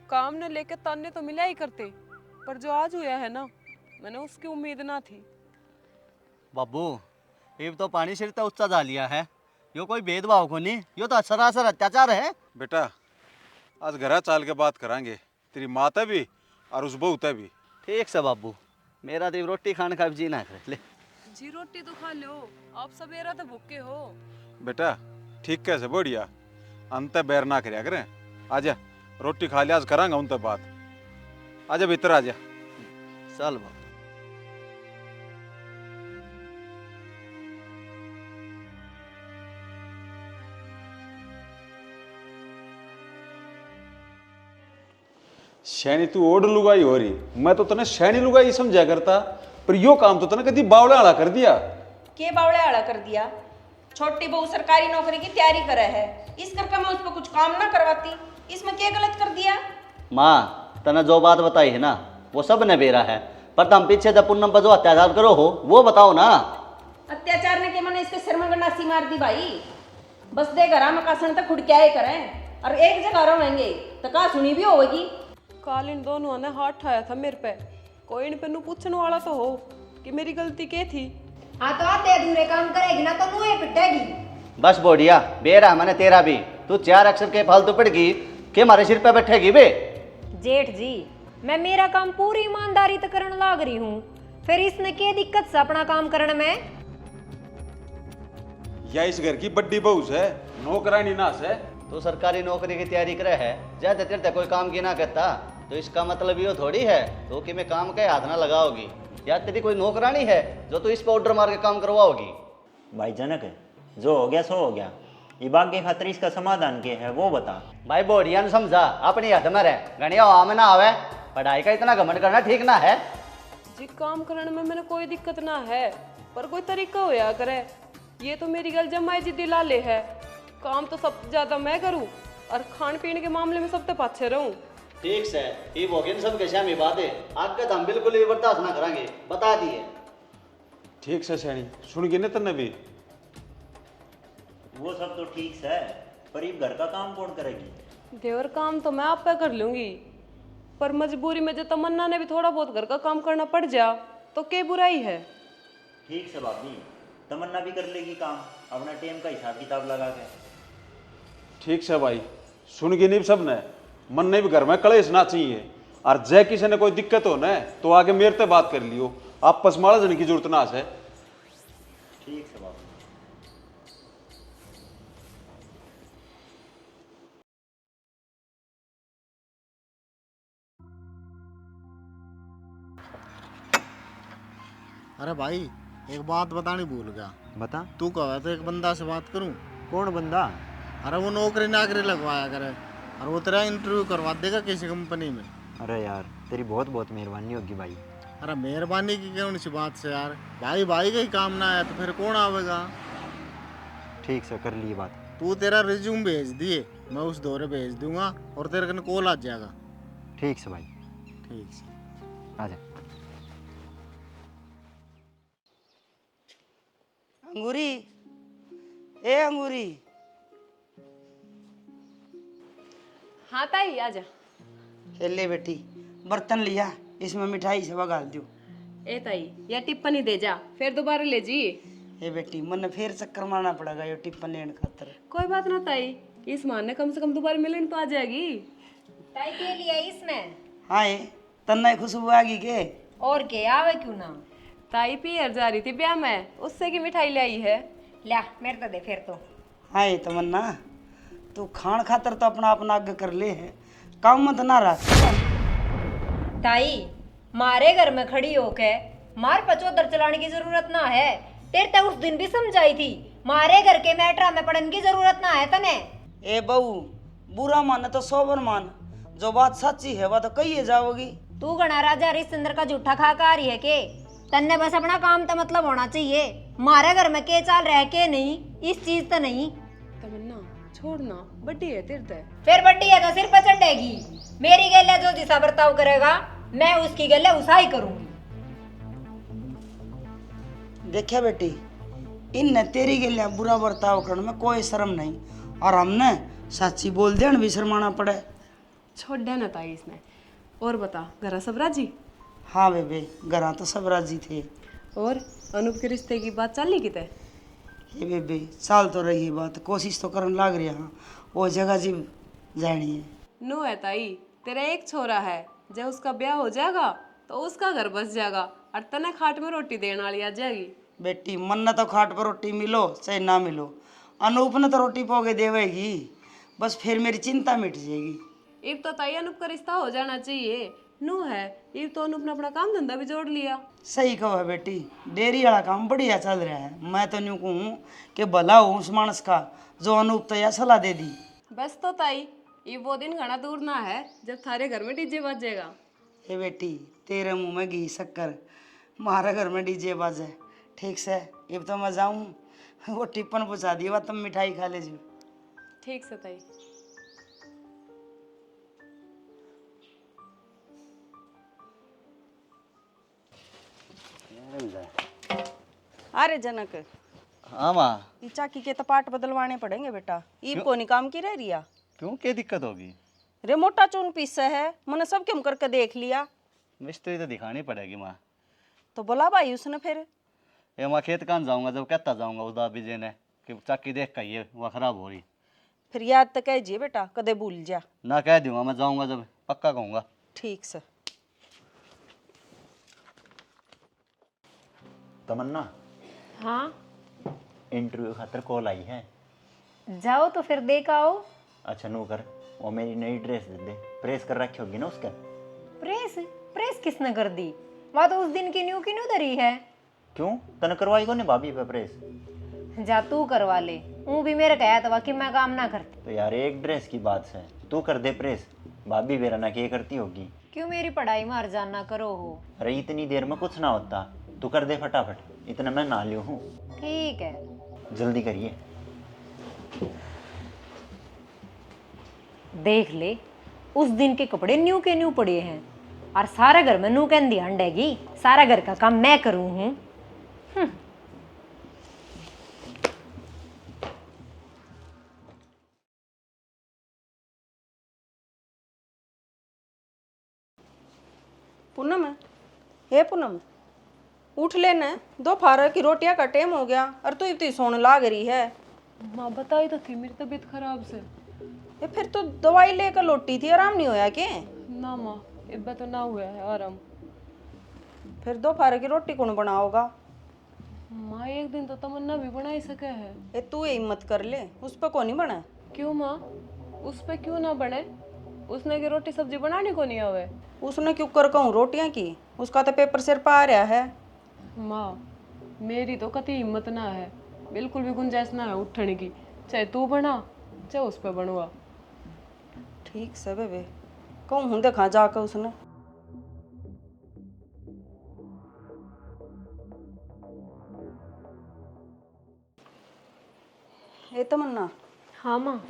काम ने लेके ताने तो मिला ही करते, पर जो आज हुआ है ना, मैंने उसकी उम्मीद ना थी। बाबू, ये तो पानी सिर तो ऊंचा जा लिया है, यो कोई भेदभाव को नहीं, यो तो सरासर अत्याचार है। बेटा आज घर चाल के बात करांगे, तेरी माता भी और उस बहू भी। ठीक से बाबू, मेरा तो रोटी खाने का भी जी ना करे। ले जी रोटी तो खा लो, आप सवेरा तो भूखे हो। बेटा ठीक कैसे बढ़िया, अंत बैर ना करया करें। आजा रोटी खा लिया, आज करांगा उन तक बात। आजा भीतर आजा। चल बाबू। शैनी तू ओड लुगाई हो रही, मैं तो तने शैनी लुगाई समझा करता, पर यो काम तो तने कदी बावड़ा आला कर दिया। के बावड़े आड़ा कर दिया? छोटी बहू सरकारी नौकरी की तैयारी करे है, इस करके मैं उस पर कुछ काम ना करवाती, इसमें क्या गलत कर दिया? माँ, तने जो बात बताई है ना, वो सब ने बेरा है, पर तुम पीछे जब पूनम पर जो अत्याचार करो हो, वो बताओ ना। अत्याचार ने के मैंने इसके सिर में गंडासी मार दी भाई। बस दे घरा में कासन तक खुड़क्याए करें और एक जगह रहेंगे तो कहा सुनी भी होगी। काल इन दोनों ने हाथ उठाया था मेरे पे, कोई इन पे नू पूछने वाला तो हो कि मेरी गलती क्या थी। हाँ तो आधे अधूरे काम करेगी ना तो मुँह पिटेगी। बस बोडिया, बेरा मैंने तेरा भी, तू 4 अक्षर के फालतू पड़गी के मारे सिर पे बैठेगी बे। जेठ जी, मैं मेरा काम पूरी ईमानदारी तो करने लाग रही हूँ, फिर इसने क्या दिक्कत से अपना काम करने में? या इस घर की बड्डी बहू है, नौकरानी ना है। तू सरकारी नौकरी की तैयारी करे है, ज्यादा देर तक कोई काम की ना करता, तो इसका मतलब ये थोड़ी है तो कि मैं काम के हाथ ना लगाओगी, या तेरी कोई नौकरानी है जो तू इस पर ऑर्डर मार के काम करवाओगी। भाई जनक, जो हो गया सो हो गया, ये बाग के खातिर इसका समाधान क्या है वो बता। भाई बोडिया ने समझा, अपनी हद में रह, गणिया हवा में ना आवे, पढ़ाई का इतना घमंड करना ठीक ना है। जी काम करने में मैंने कोई दिक्कत ना है, पर कोई तरीका होया करे। ये तो मेरी गल जमाई जी दिला ले है, काम तो सबसे ज्यादा मैं करूं और खान पीने के मामले में सबसे पाछे रहूं। ठीक से ये भोगिन सब के शामी बात है, आगे तो हम बिल्कुल भी बर्दाश्त ना करेंगे, बता दिए। ठीक से शैनी, सुन गिने तन्ने भी। वो सब तो ठीक है, पर ये घर का काम कौन करेगी? देवर काम तो मैं आप पे कर लूंगी, पर मजबूरी में जो तमन्ना ने भी थोड़ा बहुत घर का काम करना पड़ जा तो क्या बुराई है। ठीक है भाभी, तमन्ना भी कर लेगी काम अपना टाइम का हिसाब किताब लगा के। ठीक से भाई, सुन गिनी सब ने, मन ने भी घर में कलेश ना चाहिए, और जय किसी ने कोई दिक्कत हो ना तो आगे मेरे से बात कर लियो, आप पसमाड़ा जने की जरूरत ना है। ठीक है भाभी। अरे भाई एक बात बतानी भूल गया। बता। तू कहा तो एक बंदा से बात करूं। कौन बंदा? अरे वो नौकरी नाकरी लगवाया करे और वो तेरा इंटरव्यू करवा देगा किसी कंपनी में। अरे यार तेरी बहुत बहुत मेहरबानी होगी भाई। अरे मेहरबानी की कौन सी बात से यार, भाई भाई का ही काम ना आया तो फिर कौन आवेगा। ठीक से कर ली बात। तू तेरा रिज्यूम भेज दिए, मैं उस दौरे भेज दूंगा और तेरे कन कॉल आ जाएगा। ठीक से भाई। ठीक से। आ जा। अंगूरी, ए अंगूरी, हाँ ताई आजा। ये ले बेटी, बर्तन लिया, इसमें मिठाई से गाल दियो। ए ताई या टिप्पणी दे जा, फिर दोबारा ले जी। ये बेटी मन फिर चक्कर मारना पड़ेगा ये टिप्पण लेने खातर। कोई बात ना ताई, इस मान कम से कम दोबारा मिलने तो आ जाएगी। ताई के लिए इसमें हाँ ये तन्ना खुशबू आ गई के? और के आवे क्यों ना। ताई पियर जा रही थी ब्याह में, उससे की मिठाई ले आई है। ल्या मेरे तो दे फिर तो। हाँ ये तमन्ना, तू खान खातर तो अपना अपना आगे कर ले है, काम मत ना रख। ताई मारे घर में खड़ी होके मार पचोदर चलाने की जरूरत ना है। तेरे तो उस दिन भी समझाई थी, मारे घर के मैटरा में पड़ने की जरूरत ना है तने। ए बहू, बुरा माने तो सोबर मान, जो बात सच्ची है वह तो कही जाओगी। तू गणा राजा हरिश्चंद्र का झूठा खा का रही है के? तन्ने बस अपना काम तो मतलब होना चाहिए, मारे घर में के चाल रह के नहीं, इस चीज तो नहीं। तमन्ना छोड़ना, बड्डी है तेरे ते। फिर बड्डी है तो सिर पर चढ़ेगी। मेरी गले जो जिसा बर्ताव करेगा मैं उसकी गले उसा ही करूंगी। देखिए बेटी, इन तेरी के लिए बुरा बर्ताव करने में कोई शर्म नहीं, और हमने सच्ची बोल देन भी शर्माना पड़े। छोड़ दे ना ताई इसने। और बता, घर सब राजी? हाँ बेबे, घरा तो सब राजी थे। और अनूप के रिश्ते की बात चली किते? ये बेबे चाल तो रही बात, कोशिश तो करने लाग रही। हाँ वो जगह जी जानी है। नो है ताई, तेरा एक छोरा है, जब उसका ब्याह हो जाएगा तो उसका घर बस जाएगा और तने खाट में रोटी देने वाली आ जाएगी। बेटी मन न तो खाट पर रोटी मिलो चाहे ना मिलो, अनूप ने तो रोटी पोगे देवेगी, बस फिर मेरी चिंता मिट जाएगी। इब तो ताई अनूप का रिश्ता हो जाना चाहिए। नू है, इब तो अनूप ने अपना काम धंधा भी जोड़ लिया। सही कहो है बेटी, डेयरी वाला काम बढ़िया चल रहा है। मैं तो न्यू कहूँ कि भला हूँ उस मानस का जो अनूप तो यह सलाह दे दी। बस तो ताई, ये वो दिन घना दूर ना है जब थारे घर में डीजे बजेगा। हे बेटी, तेरे मुंह में घी शक्कर, हमारे घर में डीजे बाजे। ठीक से, अब तो मैं जाऊँ, वो टिप्पण पहुँचा दिया, तुम मिठाई खा ले जो। ठीक से ताई। अरे जनक, हाँ माँ। ये चाकी के तपाट बदलवाने पड़ेंगे बेटा, ईब को नहीं काम की रह रिया। क्यों, क्या दिक्कत होगी? रे मोटा चून पीस है, मैंने सब क्यों करके देख लिया। मिस्त्री तो दिखानी पड़ेगी माँ। तो बोला भाई उसने फिर। ये माँ खेत कान जाऊंगा, जब कहता जाऊंगा उस दाबी जी ने कि चक्की देख कर ये वह खराब हो रही। फिर याद तो कह बेटा, कदे भूल जा। ना कह दूंगा, मैं जाऊंगा जब पक्का कहूँगा। ठीक से। तमन्ना, हाँ इंटरव्यू खातर कॉल आई है। जाओ तो फिर देख आओ। अच्छा नू कर, वो मेरी नई ड्रेस दे दे, प्रेस कर रखी होगी ना उसका। प्रेस प्रेस किसने कर दी? वहाँ तो उस दिन की न्यू धरी है। क्यों, तने करवाई को नहीं भाभी पे प्रेस? जा तू करवा ले, वो भी मेरे कहा था कि मैं काम ना करती। तो यार एक ड्रेस की बात है, तू कर दे प्रेस, भाभी बेरा ना के करती होगी। क्यों मेरी पढ़ाई में हर जाना करो हो? अरे इतनी देर में कुछ ना होता, तू कर दे फटाफट, इतना मैं ना लियो हूँ। ठीक है, जल्दी करिए। देख ले, उस दिन के कपड़े न्यू के न्यू पड़े हैं और सारा घर में नू कहन ध्यान देगी, सारा घर का काम मैं करूँ हूँ। पूनम है, हे पूनम, उठ लेना, दोपहर की रोटियां का टाइम हो गया और तू इतनी सोने लाग रही है। माँ बताई तो थी मेरी तबीयत खराब से। ये फिर तो दवाई लेकर लौटी थी, आराम नहीं होया के? ना माँ, इब्बा तो ना हुआ है आराम। फिर दोपहर की रोटी कौन बनाओगा? माँ एक दिन तो तमन्ना भी बना ही सके है। ये तू ये हिम्मत कर ले, उस पर कौन नहीं बना। क्यों माँ, उस पे क्यों ना बने? उसने की रोटी सब्जी बनाने को नहीं आवे। उसने क्यों कर कहूँ रोटियां की, उसका तो पेपर सिर पर आ रहा है। माँ मेरी तो कति हिम्मत ना है, बिल्कुल भी गुंजाइश ना है उठने की, चाहे तू बना चाहे उस पर बनवा। ठीक से बेबे, कहूँ हूँ देखा जाकर उसने। ए तमन्ना। हाँ माँ।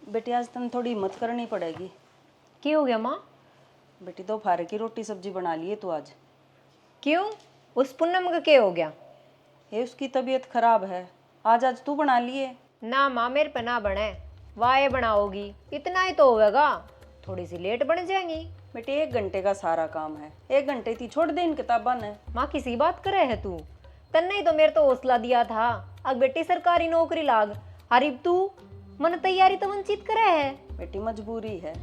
बेटी आज तन थोड़ी हिम्मत करनी पड़ेगी। क्या हो गया माँ? बेटी दोपहर की रोटी सब्जी बना लिए तू आज। क्यों, उस पूनम का क्या हो गया? ये उसकी तबीयत खराब है, आज आज तू बना लिए। ना माँ, मेरे पे ना बने, वाह बनाओगी, इतना ही तो होगा, थोड़ी सी लेट बन जाएंगी। बेटे 1 घंटे का सारा काम है, 1 घंटे थी छोड़ दे इन किताबा ने। माँ किसी बात करे है तू? तन्ने ही तो मेरे तो हौसला दिया था अब बेटी सरकारी नौकरी लाग, हरीब तू मन तैयारी तो वंचित करे है। बेटी मजबूरी है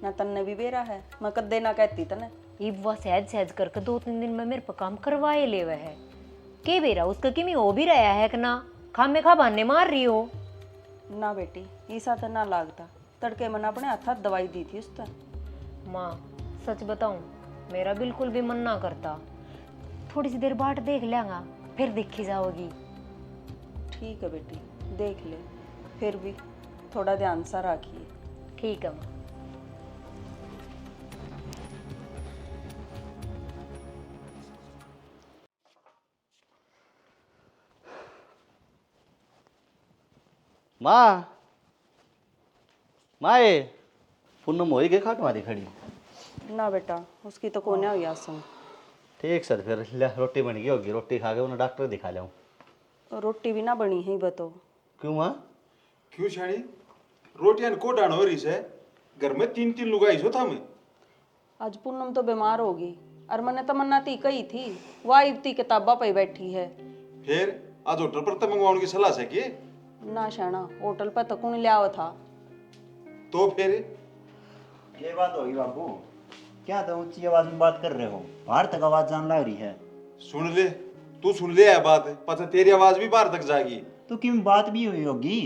ना, तन्ने भी बेरा है, मैं कद्दे ना कहती तने। इब वह सहज सहज करके 2-3 दिन में मेरे पर काम करवाए ले वह है के बेरा उसका किमी हो भी रहा है कि ना खामे खा बहाने मार रही हो। ना बेटी ईसा तो ना लागता, तड़के मैंने अपने हाथ दवाई दी थी उसका। माँ सच बताऊं मेरा बिल्कुल भी मन ना करता, थोड़ी सी देर बाट देख लेंगा फिर देखी जाओगी। ठीक है बेटी देख ले, फिर भी थोड़ा ध्यान सा रखिए। ठीक है माँ। माँ माँ ये पूनम हो ही गई खा तुम्हारी खड़ी। ना बेटा उसकी तो कोने हुई आसम। ठीक सर, फिर ले रोटी बन गई होगी, रोटी खा के उन्हें डॉक्टर दिखा लाऊं। रोटी भी ना बनी है बताओ। क्यों माँ? क्यों छाणी रोटियां को डाण हो रही से? घर में 3-3 लुगाई सो था मैं। आज पूनम तो बीमार होगी और मैंने तमन्ना ती कही थी, वह इतनी किताबा पे बैठी है। फिर आज होटल पर तो मंगवाने की सलाह से की ना शाना होटल पर तो कौन लिया था। तो फिर ये बात होगी बाबू, क्या तो ऊंची आवाज में बात कर रहे हो, बाहर तक आवाज जान लग रही है। सुन ले, तू सुन ले है बात, पता तेरी आवाज भी बाहर तक जाएगी। तो क्यों बात भी हुई होगी?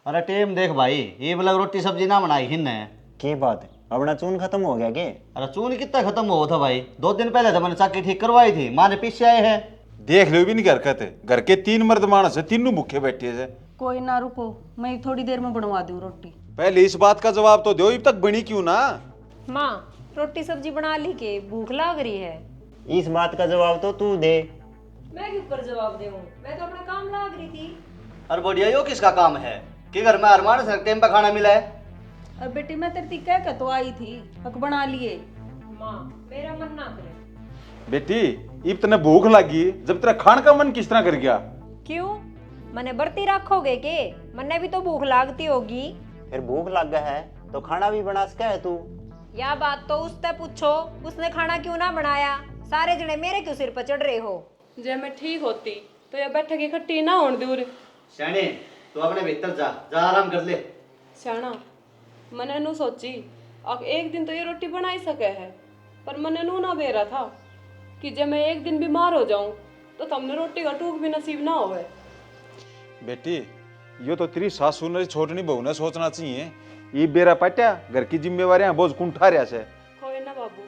अरे टेम देख भाई, ये वाला रोटी सब्जी ना बनाई हिन्ने। के बात है, अपना चून खत्म हो गया के? अरे चून कितना खत्म हुआ था भाई, 2 दिन पहले तो मैंने चाकी ठीक करवाई थी, माँ ने पीछे आए हैं। देख लो भी नहीं हरकत है, घर के 3 मर्द मानस है, तीनों भूखे बैठे से। कोई ना रुको, मैं थोड़ी देर में बनवा दूं रोटी। पहले इस बात का जवाब तो दो, अब तक बनी क्यों ना? माँ रोटी सब्जी बना ली के भूख लग रही है। इस बात का जवाब तो तू दे। मैं क्यों ऊपर जवाब दूं, मैं तो अपना काम लाग रही थी। अरे बढ़िया, यो किसका काम है कि घर में अरमान से टाइम पर खाना मिला है? अब बेटी मैं तेरी कह के तो आई थी, हक बना लिए। माँ मेरा मन ना करे। बेटी इतने भूख लगी, जब तेरा खान का मन किस तरह कर गया? क्यों मने बरती रखोगे के? मन्ने भी तो भूख लागती होगी। फिर भूख लग गया है तो खाना भी बना सके है तू? या बात तो उससे पूछो, उसने खाना क्यों ना बनाया? सारे जने मेरे क्यों सिर पर चढ़ रहे हो? जे मैं ठीक होती तो ये बैठक इकट्ठी ना होने दूर। शैनी तू अपने भीतर जा जा आराम कर ले। शाना मैंने नू सोची अब एक दिन तो ये रोटी बना ही सके है, पर मैंने नू ना बेरा था कि जब मैं एक दिन बीमार हो जाऊं तो तुमने रोटी का टूक भी नसीब ना होवे। बेटी यो तो तेरी सासू ने छोटनी बहू ने सोचना चाहिए, ये बेरा पट्या घर की जिम्मेवारियां बोझ कौन उठा रहा से? कोई ना बाबू,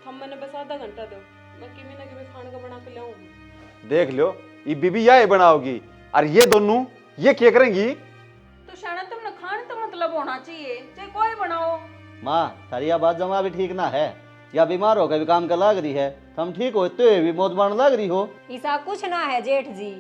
हम मैंने बस आधा घंटा दो, मैं किमी ना किमी खाने का बना के लाऊंगी। देख लो ये बीबी या बनाओगी और ये दोनों ये क्या करेंगी? तो शाना तुमने खाने तो मतलब होना चाहिए, चाहे कोई बनाओ। माँ तारी यह बात जमा भी ठीक ना है, या बीमार होकर भी काम कर लग रही है, तो हम ठीक होते हुए भी मौत मारने लग रही हो। ऐसा कुछ ना है जेठ जी,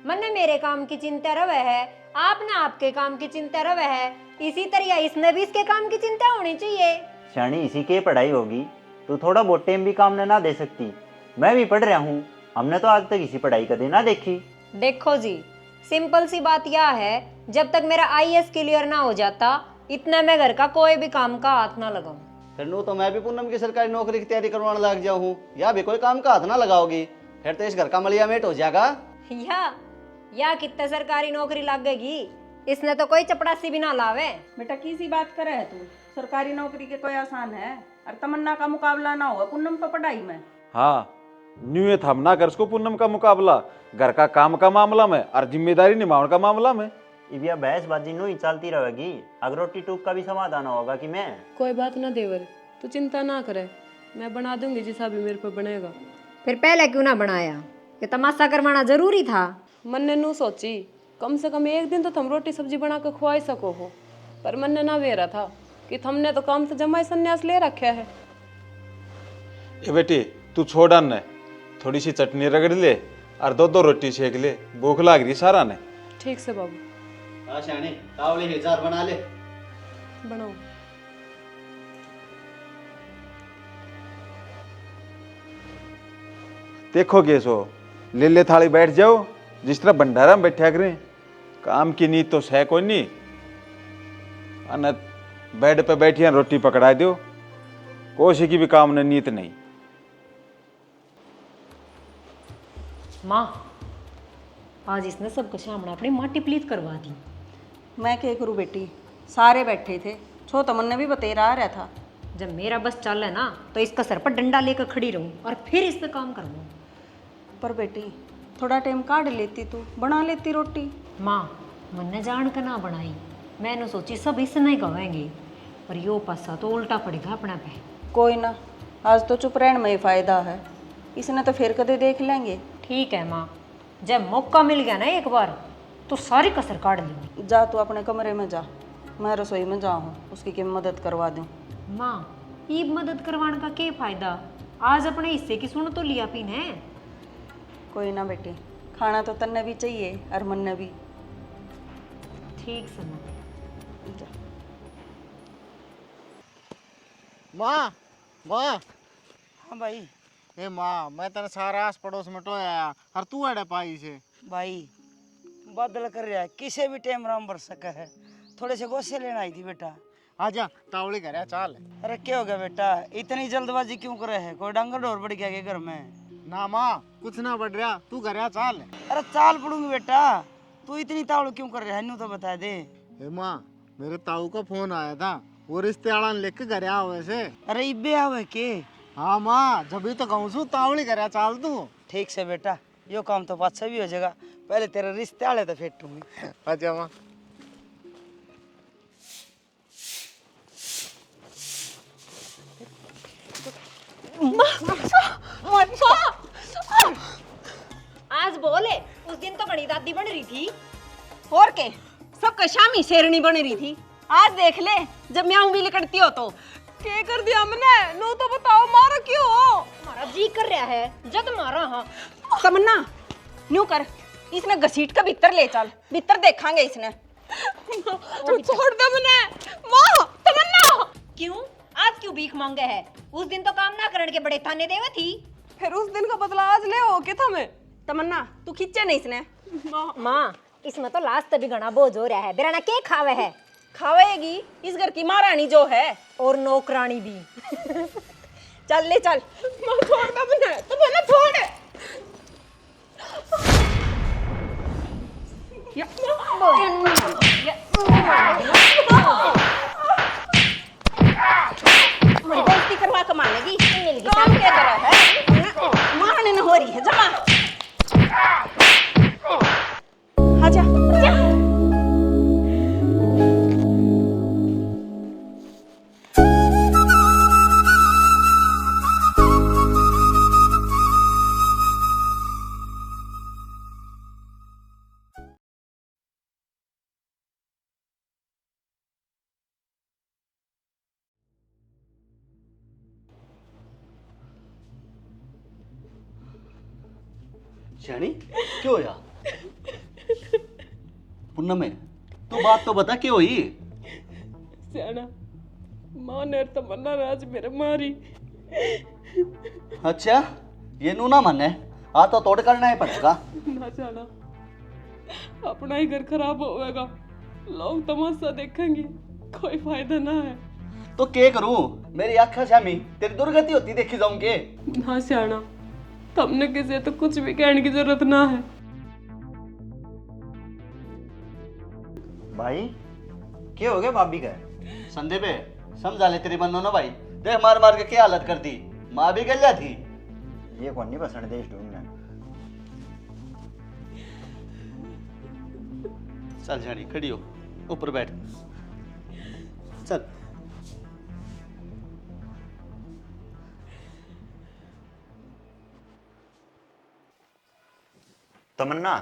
मन्ने मेरे काम की चिंता रवे है, आपने आपके काम की चिंता रवे है, इसी तरह इसने भी इसके काम की चिंता होनी चाहिए। शानी इसी के पढ़ाई होगी, तू थोड़ा बहुत टाइम भी काम ना दे सकती? मैं भी पढ़ रहा हूँ, हमने तो आज तक इसी पढ़ाई कभी ना देखी। देखो जी सिंपल सी बात यह है, जब तक मेरा IAS क्लियर ना हो जाता इतना मैं घर का कोई भी काम का हाथ ना लगाऊं। फिर नू तो मैं भी पूनम की सरकारी नौकरी की तैयारी करवाने लग जाऊँ, या भी कोई काम का हाथ ना लगाओगी, फिर तो इस घर का मलिया मेट हो जाएगा। या कितने सरकारी नौकरी लगेगी, इसने तो कोई चपड़ासी भी ना लावे। बेटा किसी बात करे है तू, सरकारी नौकरी के कोई आसान है, और तमन्ना का मुकाबला ना हुआ पूनम पर पढ़ाई में। हाँ न्यू थम ना कर उसको पूनम का मुकाबला घर का काम का मामला में और जिम्मेदारी निभाने का मामला में। इबिया बहसबाजी नो ही चलती रहेगी, अगर रोटी टूक का भी समाधान होगा कि मैं? कोई बात ना देवर, तू चिंता ना करे, मैं बना दूंगी जिसा भी मेरे पे बनेगा। फिर पहले क्यों ना बनाया, ये तमाशा करवाना जरूरी था। मन्ने नू सोची कम से कम एक दिन तो तुम रोटी सब्जी बना कर खुआ सको हो, पर मन्ने ना वेरा था कि तुमने तो काम से जमाई संन्यास ले रखा है। ए बेटी तू छोड़ न, थोड़ी सी चटनी रगड़ ले और 2-2 रोटी सेक ले, भूख लाग रही सारा ने। ठीक से बाबू, हाँ शैनी कावली हजार बना ले। बनाओ। देखो केसो ले ले थाली बैठ जाओ, जिस तरह भंडारा में बैठा करें, काम की नींद तो सह कोई नहीं। बेड पे बैठी रोटी पकड़ा दो कोशी की भी काम ने नीत नहीं। माँ आज इसने सबके सामने अपनी माटी प्लीत करवा दी। मैं क्या करूँ बेटी, सारे बैठे थे, छो तमन्ना भी बतेरा आ रहा था। जब मेरा बस चल है ना तो इसका सर पर डंडा लेकर खड़ी रहूं और फिर इस पे काम करूँ। पर बेटी थोड़ा टाइम काट लेती, तू बना लेती रोटी। माँ मैंने जान कर ना बनाई, मैंने सोची सब इसने कहेंगे, पर यो पासा तो उल्टा पड़ेगा अपना पे। कोई ना, आज तो चुप रहने में ही फायदा है, इसने तो फिर कदे देख लेंगे। ठीक है माँ, जब मौका मिल गया ना एक बार तो सारी कसर काट लेंगे। जा तू अपने कमरे में जा, मैं रसोई में जा हूँ, उसकी की मदद करवा दूँ। माँ ईब मदद करवाने का क्या फायदा, आज अपने हिस्से की सुन तो लिया पीने। कोई ना बेटी, खाना तो तन्ने भी चाहिए और मन्ने भी। ठीक से माँ। माँ माँ हाँ भाई। ए माँ, मैं तेरे सारा आस पड़ोस में टोया और तू अड़े पाई से। भाई बादल कर रहा है, किसे भी टाइम राम बरस सका है, थोड़े से गोसे लेना आई थी बेटा। आजा तावड़ी करे चाल। अरे क्या हो गया बेटा, इतनी जल्दबाजी क्यों करे है, कोई डंगर ढोर बढ़ गया क्या घर में? ना माँ कुछ ना बढ़ रहा, तू करे चाल। अरे चाल पड़ूंगी बेटा, तू इतनी तावड़ क्यों कर रहा है, नू तो बता दे। ए माँ, मेरे ताऊ का फोन आया था, वो रिश्ते वाला लेके घर आ वैसे। अरे इब्बे आवे के? हाँ माँ, जब भी तो कहूँ सू तावड़ी करे चाल तू। ठीक से बेटा, यो काम तो पाछा भी हो जाएगा, पहले तेरे रिश्ते आले तो फेटूंगी। अच्छा माँ। आज बोले उस दिन तो बड़ी दादी बन रही थी। और के सबका शामी शेरनी बन रही थी, आज देख ले जब म्याऊं भी लिकड़ती हो तो। क्या कर दिया हमने, नो तो बताओ, मारा क्यों हो? हमारा जी कर रहा है जद मारा। हाँ तमन्ना न्यू कर, इसने घसीट का भीतर ले चल, भीतर देखांगे इसने। छोड़ दे मैंने। माँ तमन्ना, क्यों आज क्यों भीख मांगे है? उस दिन तो काम ना करने के बड़े थाने देवे थी। फिर उस दिन का बदला आज ले हो के था मैं। तमन्ना तू खींचे नहीं इसने। माँ इसमें तो लास्ट भी घना बोझ हो रहा है, बिराना के खावे है। खावेगी इस घर की महारानी जो है, और नौकरानी भी। चल ले चल। माँ छोड़ दे मैंने, तो मैंने छोड़। बेइज्जती करवा के मानेगी, काम क्या करा है, मारने न हो रही है जमा। आजा आजा। शैनी क्यों होया? पूनम है, तू बात तो बता क्यों हुई? सियाना, माँ ने तमन्ना ने आज मेरे मारी। अच्छा ये नू ना माने, आ तो तोड़ करना ही पड़ेगा। ना जाना, अपना ही घर खराब होएगा, लोग तमाशा देखेंगे, कोई फायदा ना है। तो क्या करूं, मेरी आँखें शामी तेरी दुर्गति होती देखी जाऊंगे। ना सियाना, तुमने किसी तो कुछ भी कहने की जरूरत ना है। भाई क्या हो गया भाभी का? संदीप है, समझा ले तेरी बनो ना भाई, देख मार मार के क्या हालत कर दी, माँ भी गल थी। ये कौन नहीं बसने देश ढूंढना। चल जानी खड़ी हो, ऊपर बैठ चल। तमन्ना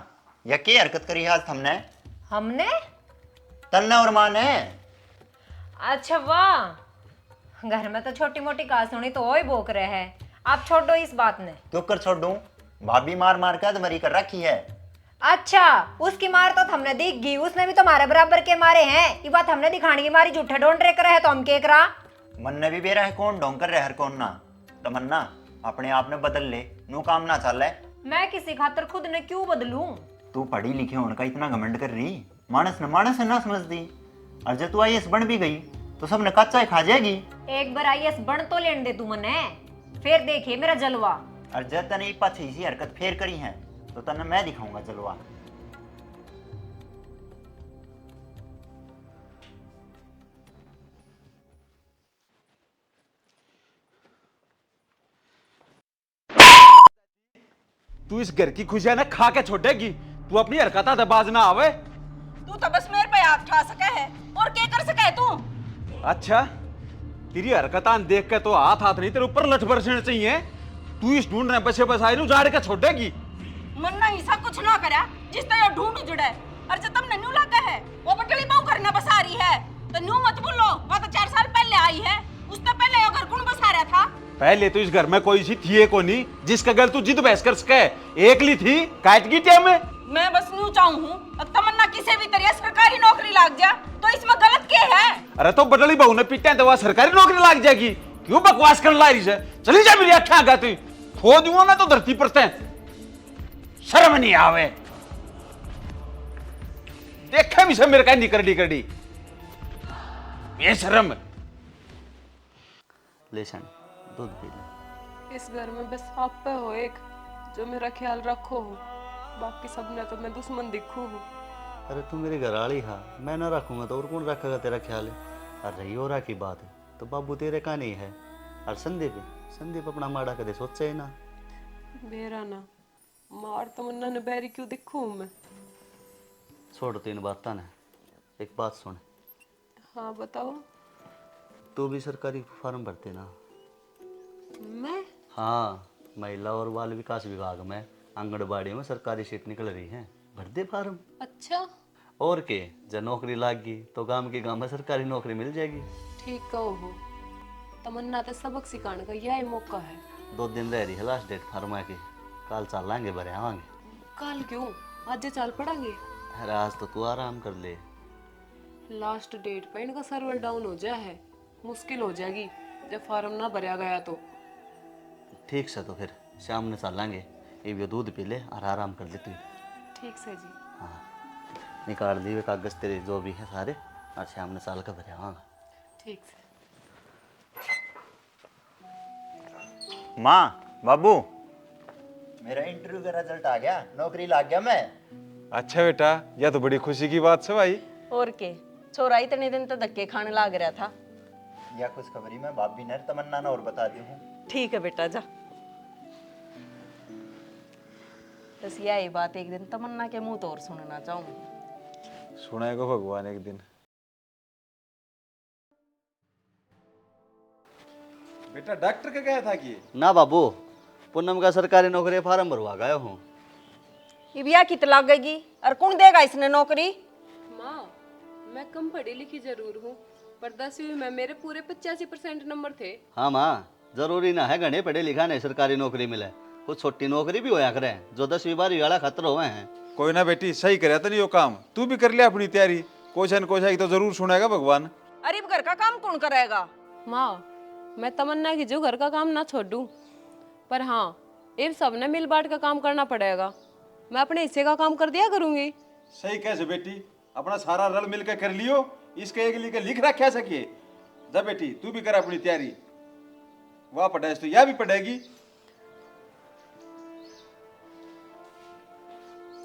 या क्या हरकत करी आज हमने? हमने? तन्ने और माँ ने। अच्छा वाह, घर में तो छोटी मोटी कहा सुनी तो वही भोक रहे हैं। आप छोड़ो इस बात ने। क्यों कर छोड़ दूं? भाभी मार मार के अधमरी कर रखी है। अच्छा उसकी मार तो हमने दिख गई, उसने भी तुम्हारे बराबर के मारे हैं। ये बात हमने दिखाने की मारी झूठे ढोंड रे करे है तो हम के करा। मन ने भी बेरा है कौन ढोंग कर रहे हर कौन ना। तमन्ना अपने आप ने बदल ले, नू काम ना चल है। मैं किसी खातर खुद ने क्यों बदलूं? तू पढ़ी लिखी होने का इतना घमंड कर रही, मानस ने ना समझ दी। और जब तू IAS बन भी गई तो सबने कच्चा ही खा जाएगी। एक बार आईएएस बन तो लेने दे तू मने, फिर देखिए मेरा जलवा। और जब तने पाछी इसी हरकत फेर करी है तो तने मैं दिखाऊंगा जलवा। तू इस घर की खुशियां ना खा के छोड़ेगी। तू अपनी हरकत से बाज ना आवे। तू तो बस मेरे पे हाथ उठा सका है और क्या कर सका है तू? अच्छा, तेरी हरकतां देख के तो हाथ हाथ नहीं, तेरे ऊपर लठ बरसने चाहिए। तू इस ढूंढने बसे बसाई नु जाड़ के छोड़ेगी। मन ना ऐसा कुछ ना करा जिस तरह ढूंढ जुड़ा है। और जब तुम नन्नू लगा है वो बटली बहु करना बसा रही है तो न्यू मत बोलो, वो तो 4 साल पहले आई है। उससे पहले ये घर कौन बसा रहा था? पहले तो इस घर में कोई सी थी को नहीं जिसका गल तू जिद बहस कर सके। एकली थी काट की टेम में। मैं बस न्यू चाहूं हूं अब तमन्ना किसी भी तरह सरकारी नौकरी लग जा तो इसमें गलत क्या है? अरे तो बटली बहू ने पीटे तो वह सरकारी नौकरी लग जाएगी। क्यों बकवास करने ला रही है? चली जा मेरी अखा आगा तू। खो दूंगा ना तो धरती पर से शर्म नहीं आवे। देखा भी सब मेरे का निकरडी करडी बेशरम। ले शन दूध पी ले। इस घर में बस आप पे हो एक जो मेरा ख्याल रखो हो, बाकी सब ने तो मैं दुश्मन दिखू हूँ। अरे तू मेरी घरवाली हा, मैं ना रखूंगा तो और कौन रखेगा तेरा ख्याल है। और रही और की बात है तो बाबू तेरे का नहीं है। और संदीप अपना माड़ा कदे सोचे ना। मेरा ना मार तमन्ना ने बैरी क्यों दिखू हूँ मैं? छोड़ तीन बात ना, एक बात सुन। हाँ बताओ। तू भी सरकारी फॉर्म भरते ना? मैं? हाँ, महिला और बाल विकास विभाग में आंगनबाड़ी में सरकारी सीट निकल रही है, भर दे फार्म। अच्छा। और के जब नौकरी लाग गई तो गांव के गांव में सरकारी नौकरी मिल जाएगी। ठीक कहो हो, तमन्ना तो सबक सिखाने का यही मौका है। 2 दिन रह रही है लास्ट डेट फार्मा की, कल चल लाएंगे भरे आवांगे। कल क्यों, आज चल पड़ेंगे। अरे आज तो तू आराम कर ले। लास्ट डेट पे इनका सर्वर डाउन हो जाए है, मुश्किल हो जाएगी जब फार्म ना भरा गया तो। ठीक से तो फिर शाम में चल लाएंगे, ये भी दूध पी ले और आराम कर ले तू। ठीक से जी। हाँ, निकाल दिए कागज तेरे जो भी है सारे और शाम में साल का भरे आवांगा। ठीक से। माँ बाबू, मेरा इंटरव्यू का रिजल्ट आ गया, नौकरी लग गया मैं। अच्छा बेटा, यह तो बड़ी खुशी की बात है भाई। और के छोरा इतने दिन तो धक्के खाने लग रहा था। या खुशखबरी मैं भाभी ने तमन्ना ने और बता दी हूँ। ठीक है बेटा जा। बस यही बात एक दिन तमन्ना के मुंह तो और सुनना चाहूँ। सुनाएगा भगवान एक दिन। बेटा डॉक्टर का क्या था कि? ना बाबू, पूनम का सरकारी नौकरी फार्म भरवा गया हूँ। ये बिया कित लगेगी और कौन देगा इसने नौकरी? माँ, मैं कम पढ़ी लिखी जरूर हूँ पर 10वीं में मेरे पूरे 85% नंबर थे। हाँ माँ, जरूरी ना है घने पढ़े लिखा नहीं सरकारी नौकरी मिले, कुछ छोटी नौकरी भी होया करे जो 10वीं 12वीं वाला खतर हुए हैं। कोई ना बेटी, सही करे तो नहीं वो काम। तू भी कर ले अपनी तैयारी, कोई न कोई तो जरूर सुनेगा भगवान। अरे घर का काम कौन करेगा? माँ, मैं तमन्ना की जो घर का काम ना छोड़ूं, पर हाँ ये सबने मिल बांट का काम करना पड़ेगा। मैं अपने हिस्से का काम कर दिया करूंगी। सही कैसे बेटी, अपना सारा रल मिल के कर लियो, इसके एक लिख लिख रखा सकिए। जा बेटी, तू भी कर अपनी तैयारी। वह पढ़े तो यह भी पढ़ेगी।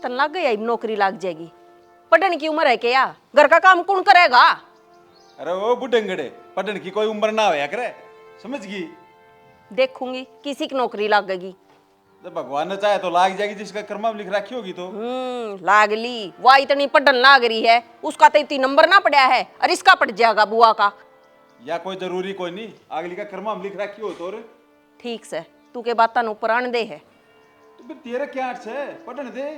तन लग गई नौकरी लग जाएगी, पढ़ने की उम्र है क्या? घर का काम कौन करेगा? अरे वो बुढ़ंगड़े, पढ़ने की कोई उम्र ना होया करे, समझ गई? देखूंगी किसी की नौकरी लगेगी। जब भगवान ने चाहे तो लाग जाएगी, जिसका कर्म में लिख रखी होगी तो। लाग ली, वह इतनी पढ़न लाग रही है, उसका तो इतनी नंबर ना पड़ा है और इसका पड़ जाएगा बुआ का। या कोई जरूरी कोई नहीं, अगली का कर्म में लिख रखी हो तो। ठीक से तू के बात ऊपर आने दे है तो फिर तेरे क्या आठ से पढ़ने दे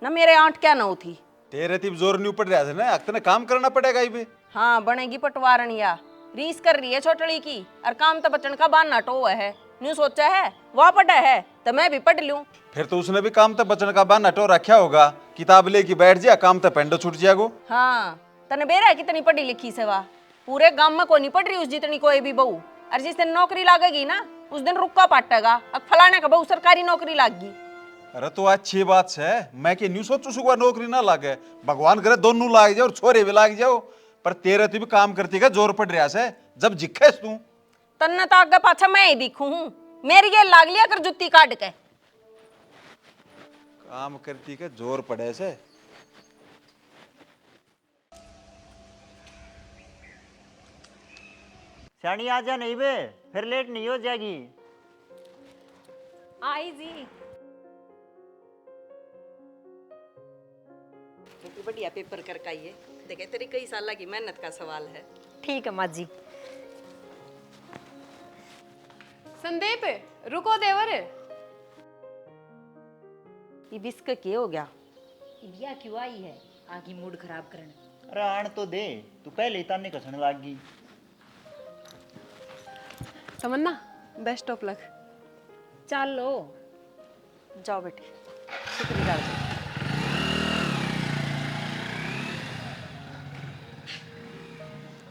ना, मेरे आंट क्या ना थी। तेरे तीब जोर नहीं पड़ रहा था ना, अक्तने काम करना पड़ेगा इबे। हाँ बनेगी पटवारनिया, रीस कर रही है छोटड़ी की और काम तो बचन का बान नाटो है। न्यू सोचा है वह पढ़ा है तो मैं भी पढ़ लूं। फिर तो उसने भी काम तो बचन का बहाना टो रखा होगा, किताब लेके बैठ जा, काम तो पेंडो छूट जाएगो। हाँ तने बेरा है कितनी पढ़ी लिखी से वाह, पूरे गांव में कोई नहीं पढ़ रही उस जितनी कोई भी बहू। और जिस दिन नौकरी लगेगी ना उस दिन रुक्का पाटेगा, अब फलाने का बहू सरकारी नौकरी लग गई। अरे तो अच्छी बात है, मैं कि न्यू सोचू सुबह नौकरी ना लागे, भगवान करे दोनों लाग जाओ और छोरे भी लाग जाओ। पर तेरे तो भी काम करती का जोर पड़ रहा है, जब जिखेस तू तन्ने तो आगे पाछा मैं ही दिखूं हूं, मेरी ये लाग लिया कर जुत्ती काट के। काम करती के जोर पड़े से। सियाणी आ जा नहीं बे, फिर लेट नहीं हो जाएगी। आई जी। बढ़िया पेपर करके आइए, देखे तेरी कई साल की मेहनत का सवाल है। ठीक है माँ जी। संदीप रुको देवर। ये बिस्क के हो गया? इंडिया क्यों आई है आगे मूड खराब करने। अरे आन तो दे, तू पहले ही ताने कसने लग गई। तमन्ना बेस्ट ऑफ लक। चलो जाओ बेटी, शुक्रिया।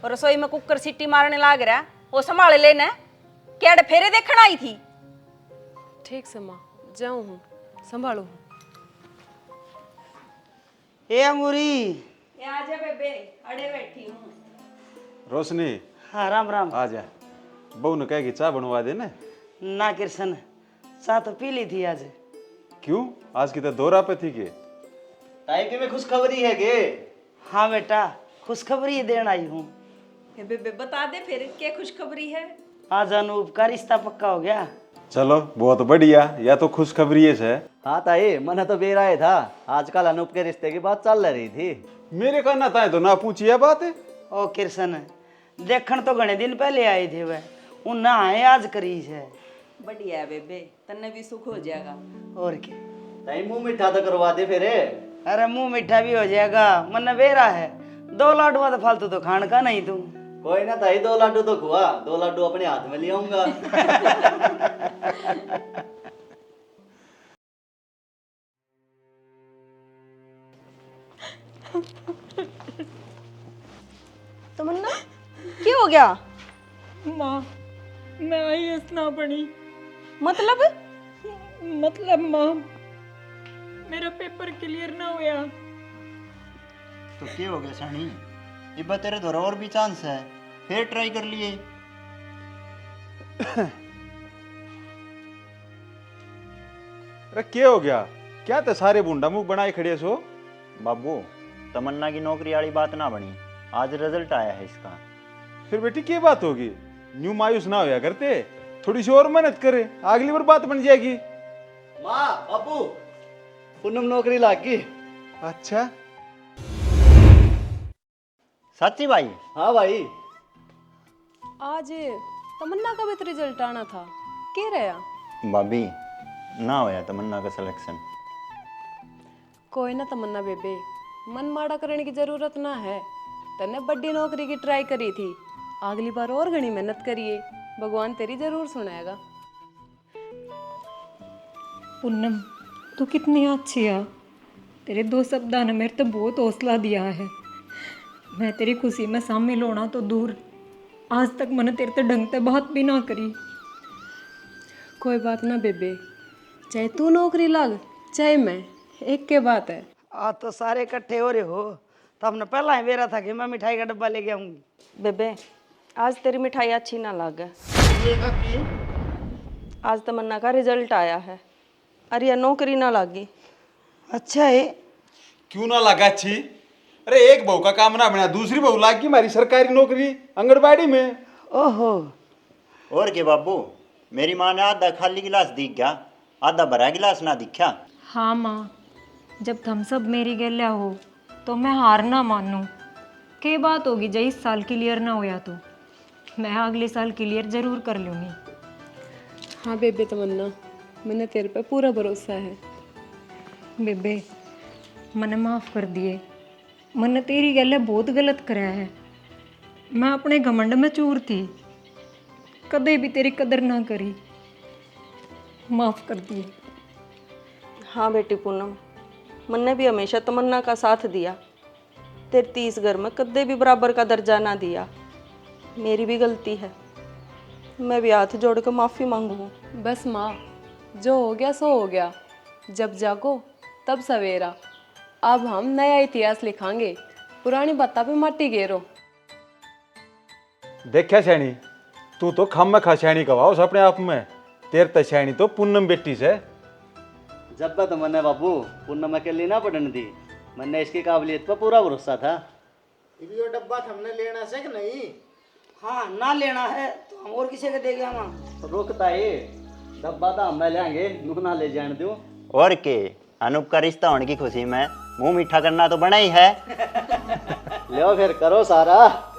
और रसोई में कुकर सीटी मारने लाग रहा, वो संभाल लेना। क्या फेरे देखना आई थी? ठीक से माँ, जाऊँ हूँ, संभालो। ए अमूरी। ये आजा बेबे, अड़े बैठी हूँ। रोशनी। हाँ राम राम। आ जा, बहू ने कहेगी चाय बनवा दे ना। ना कृष्ण, चाय तो पी ली थी आज। क्यों, आज की तो दौरा पे थी के? ताई के में खुशखबरी है के? हाँ बेटा, खुशखबरी देन आई हूँ। ये बेबे बता दे फिर क्या खुशखबरी है? आज अनूप का रिश्ता पक्का हो गया। चलो बहुत बढ़िया, या तो खुशखबरी है। हाँ ताई, मैंने तो बेराए था, आजकल अनूप के रिश्ते की बात चल रही थी। मेरे कहना था तो ना पूछिए बात है। ओ कृष्ण, देखण तो घने दिन पहले आए थे वह, उन आए आज करी है। बढ़िया है बेबे, तन्ने भी सुख हो जाएगा। और क्या ताई मुंह मीठा तो करवा दे फिर। अरे मुंह मीठा भी हो जाएगा, मन बेरा है। 2 लाडुआ तो फालतू तो खान का नहीं तू। कोई ना ताई, 2 लाडू तो खुआ, 2 लाडू अपने हाथ में ले आऊंगा। तमन्ना क्या हो गया? माँ मैं आई हंसना पड़ी। मतलब माँ मेरा पेपर क्लियर ना हुआ। तो क्या हो गया सानी? इब्बा तेरे द्वारा और भी चांस है, फिर ट्राई कर लिए। अरे क्या हो गया? क्या ते सारे बुंडा मुंह बनाए खड़े सो? बाबू, तमन्ना की नौकरी वाली बात ना बनी, आज रिजल्ट आया है इसका। फिर बेटी क्या बात होगी? न्यू मायूस ना होया करते, थोड़ी सी और मेहनत करे, अगली बार बात बन जाएगी। माँ बाबू, पूनम नौकरी लाग गई। अच्छा सच्ची भाई? हाँ भाई। आज तमन्ना का भी तो रिजल्ट आना था, क्या रहा? भाभी ना होया तमन्ना का सिलेक्शन। कोई ना तमन्ना बेबे, मन माड़ा करने की जरूरत ना है। तने बड़ी नौकरी की ट्राई करी थी, अगली बार और घनी मेहनत करिए, भगवान तेरी जरूर सुनाएगा। पूनम तू कितनी अच्छी है, तेरे 2 शब्दां ने मेरे तो बहुत हौसला दिया है। मैं तेरी खुशी में शामिल होना तो दूर, आज तक मैंने तेरे ते ढंग से बात भी ना करी। कोई बात ना बेबे, चाहे तू नौकरी लाग चाहे मैं, एक के बात है। आज तो सारे इकट्ठे हो रहे हो, तो हमने पहला ही बेरा था कि मैं मिठाई का डब्बा लेके आऊंगी। बेबे आज तेरी मिठाई अच्छी ना लगे। आज तमन्ना का रिजल्ट आया है, अरे ये नौकरी ना लगी। अच्छा है। क्यों ना लगा अच्छी? अरे एक बहू का काम ना बना, दूसरी बहू लाग गई हमारी सरकारी नौकरी आंगनबाड़ी में। ओहो। और के बाबू, मेरी माँ ने आधा खाली गिलास दिख गया, आधा भरा गिलास ना दिखा। हाँ माँ, जब तुम सब मेरी गल्या हो तो मैं हार ना मानूं। के बात होगी जब इस साल क्लियर ना होया तो मैं अगले साल क्लियर जरूर कर लूँगी। हाँ बेबे तमन्ना, मैंने तेरे पे पूरा भरोसा है। बेबे मने माफ़ कर दिए, मैंने तेरी गल बहुत गलत कराया है। मैं अपने घमंड में चूर थी, कदे भी तेरी कदर ना करी, माफ़ कर दिए। हाँ बेटी पूनम, मैंने भी हमेशा तमन्ना का साथ दिया, तेरे 30 घर में कदे भी बराबर का दर्जा ना दिया। मेरी भी गलती है, मैं भी हाथ जोड़ कर माफ़ी मांगू। बस माँ, जो हो गया सो हो गया, जब जागो तब सवेरा। अब हम नया इतिहास लिखांगे, पुरानी बातें पे माटी गेरो। देखा सैनी, तू तो खम में खा सैनी कवाओ अपने आप में। तेर त सैनी तो पूनम बेटी से। जब तो मैंने बाबू पूनम अकेली ना पढ़ने दी, मैंने इसकी काबिलियत पर पूरा भरोसा था। ये वो डब्बा हमने लेना से कि नहीं? हाँ ना लेना है तो हम और किसी को देंगे हम। रुकता ही डब्बा तो हम लेंगे, नू ना ले जाने दूं। और के अनूप का रिश्ता होने की खुशी में मुंह मीठा करना तो बना ही है। लो फिर करो सारा।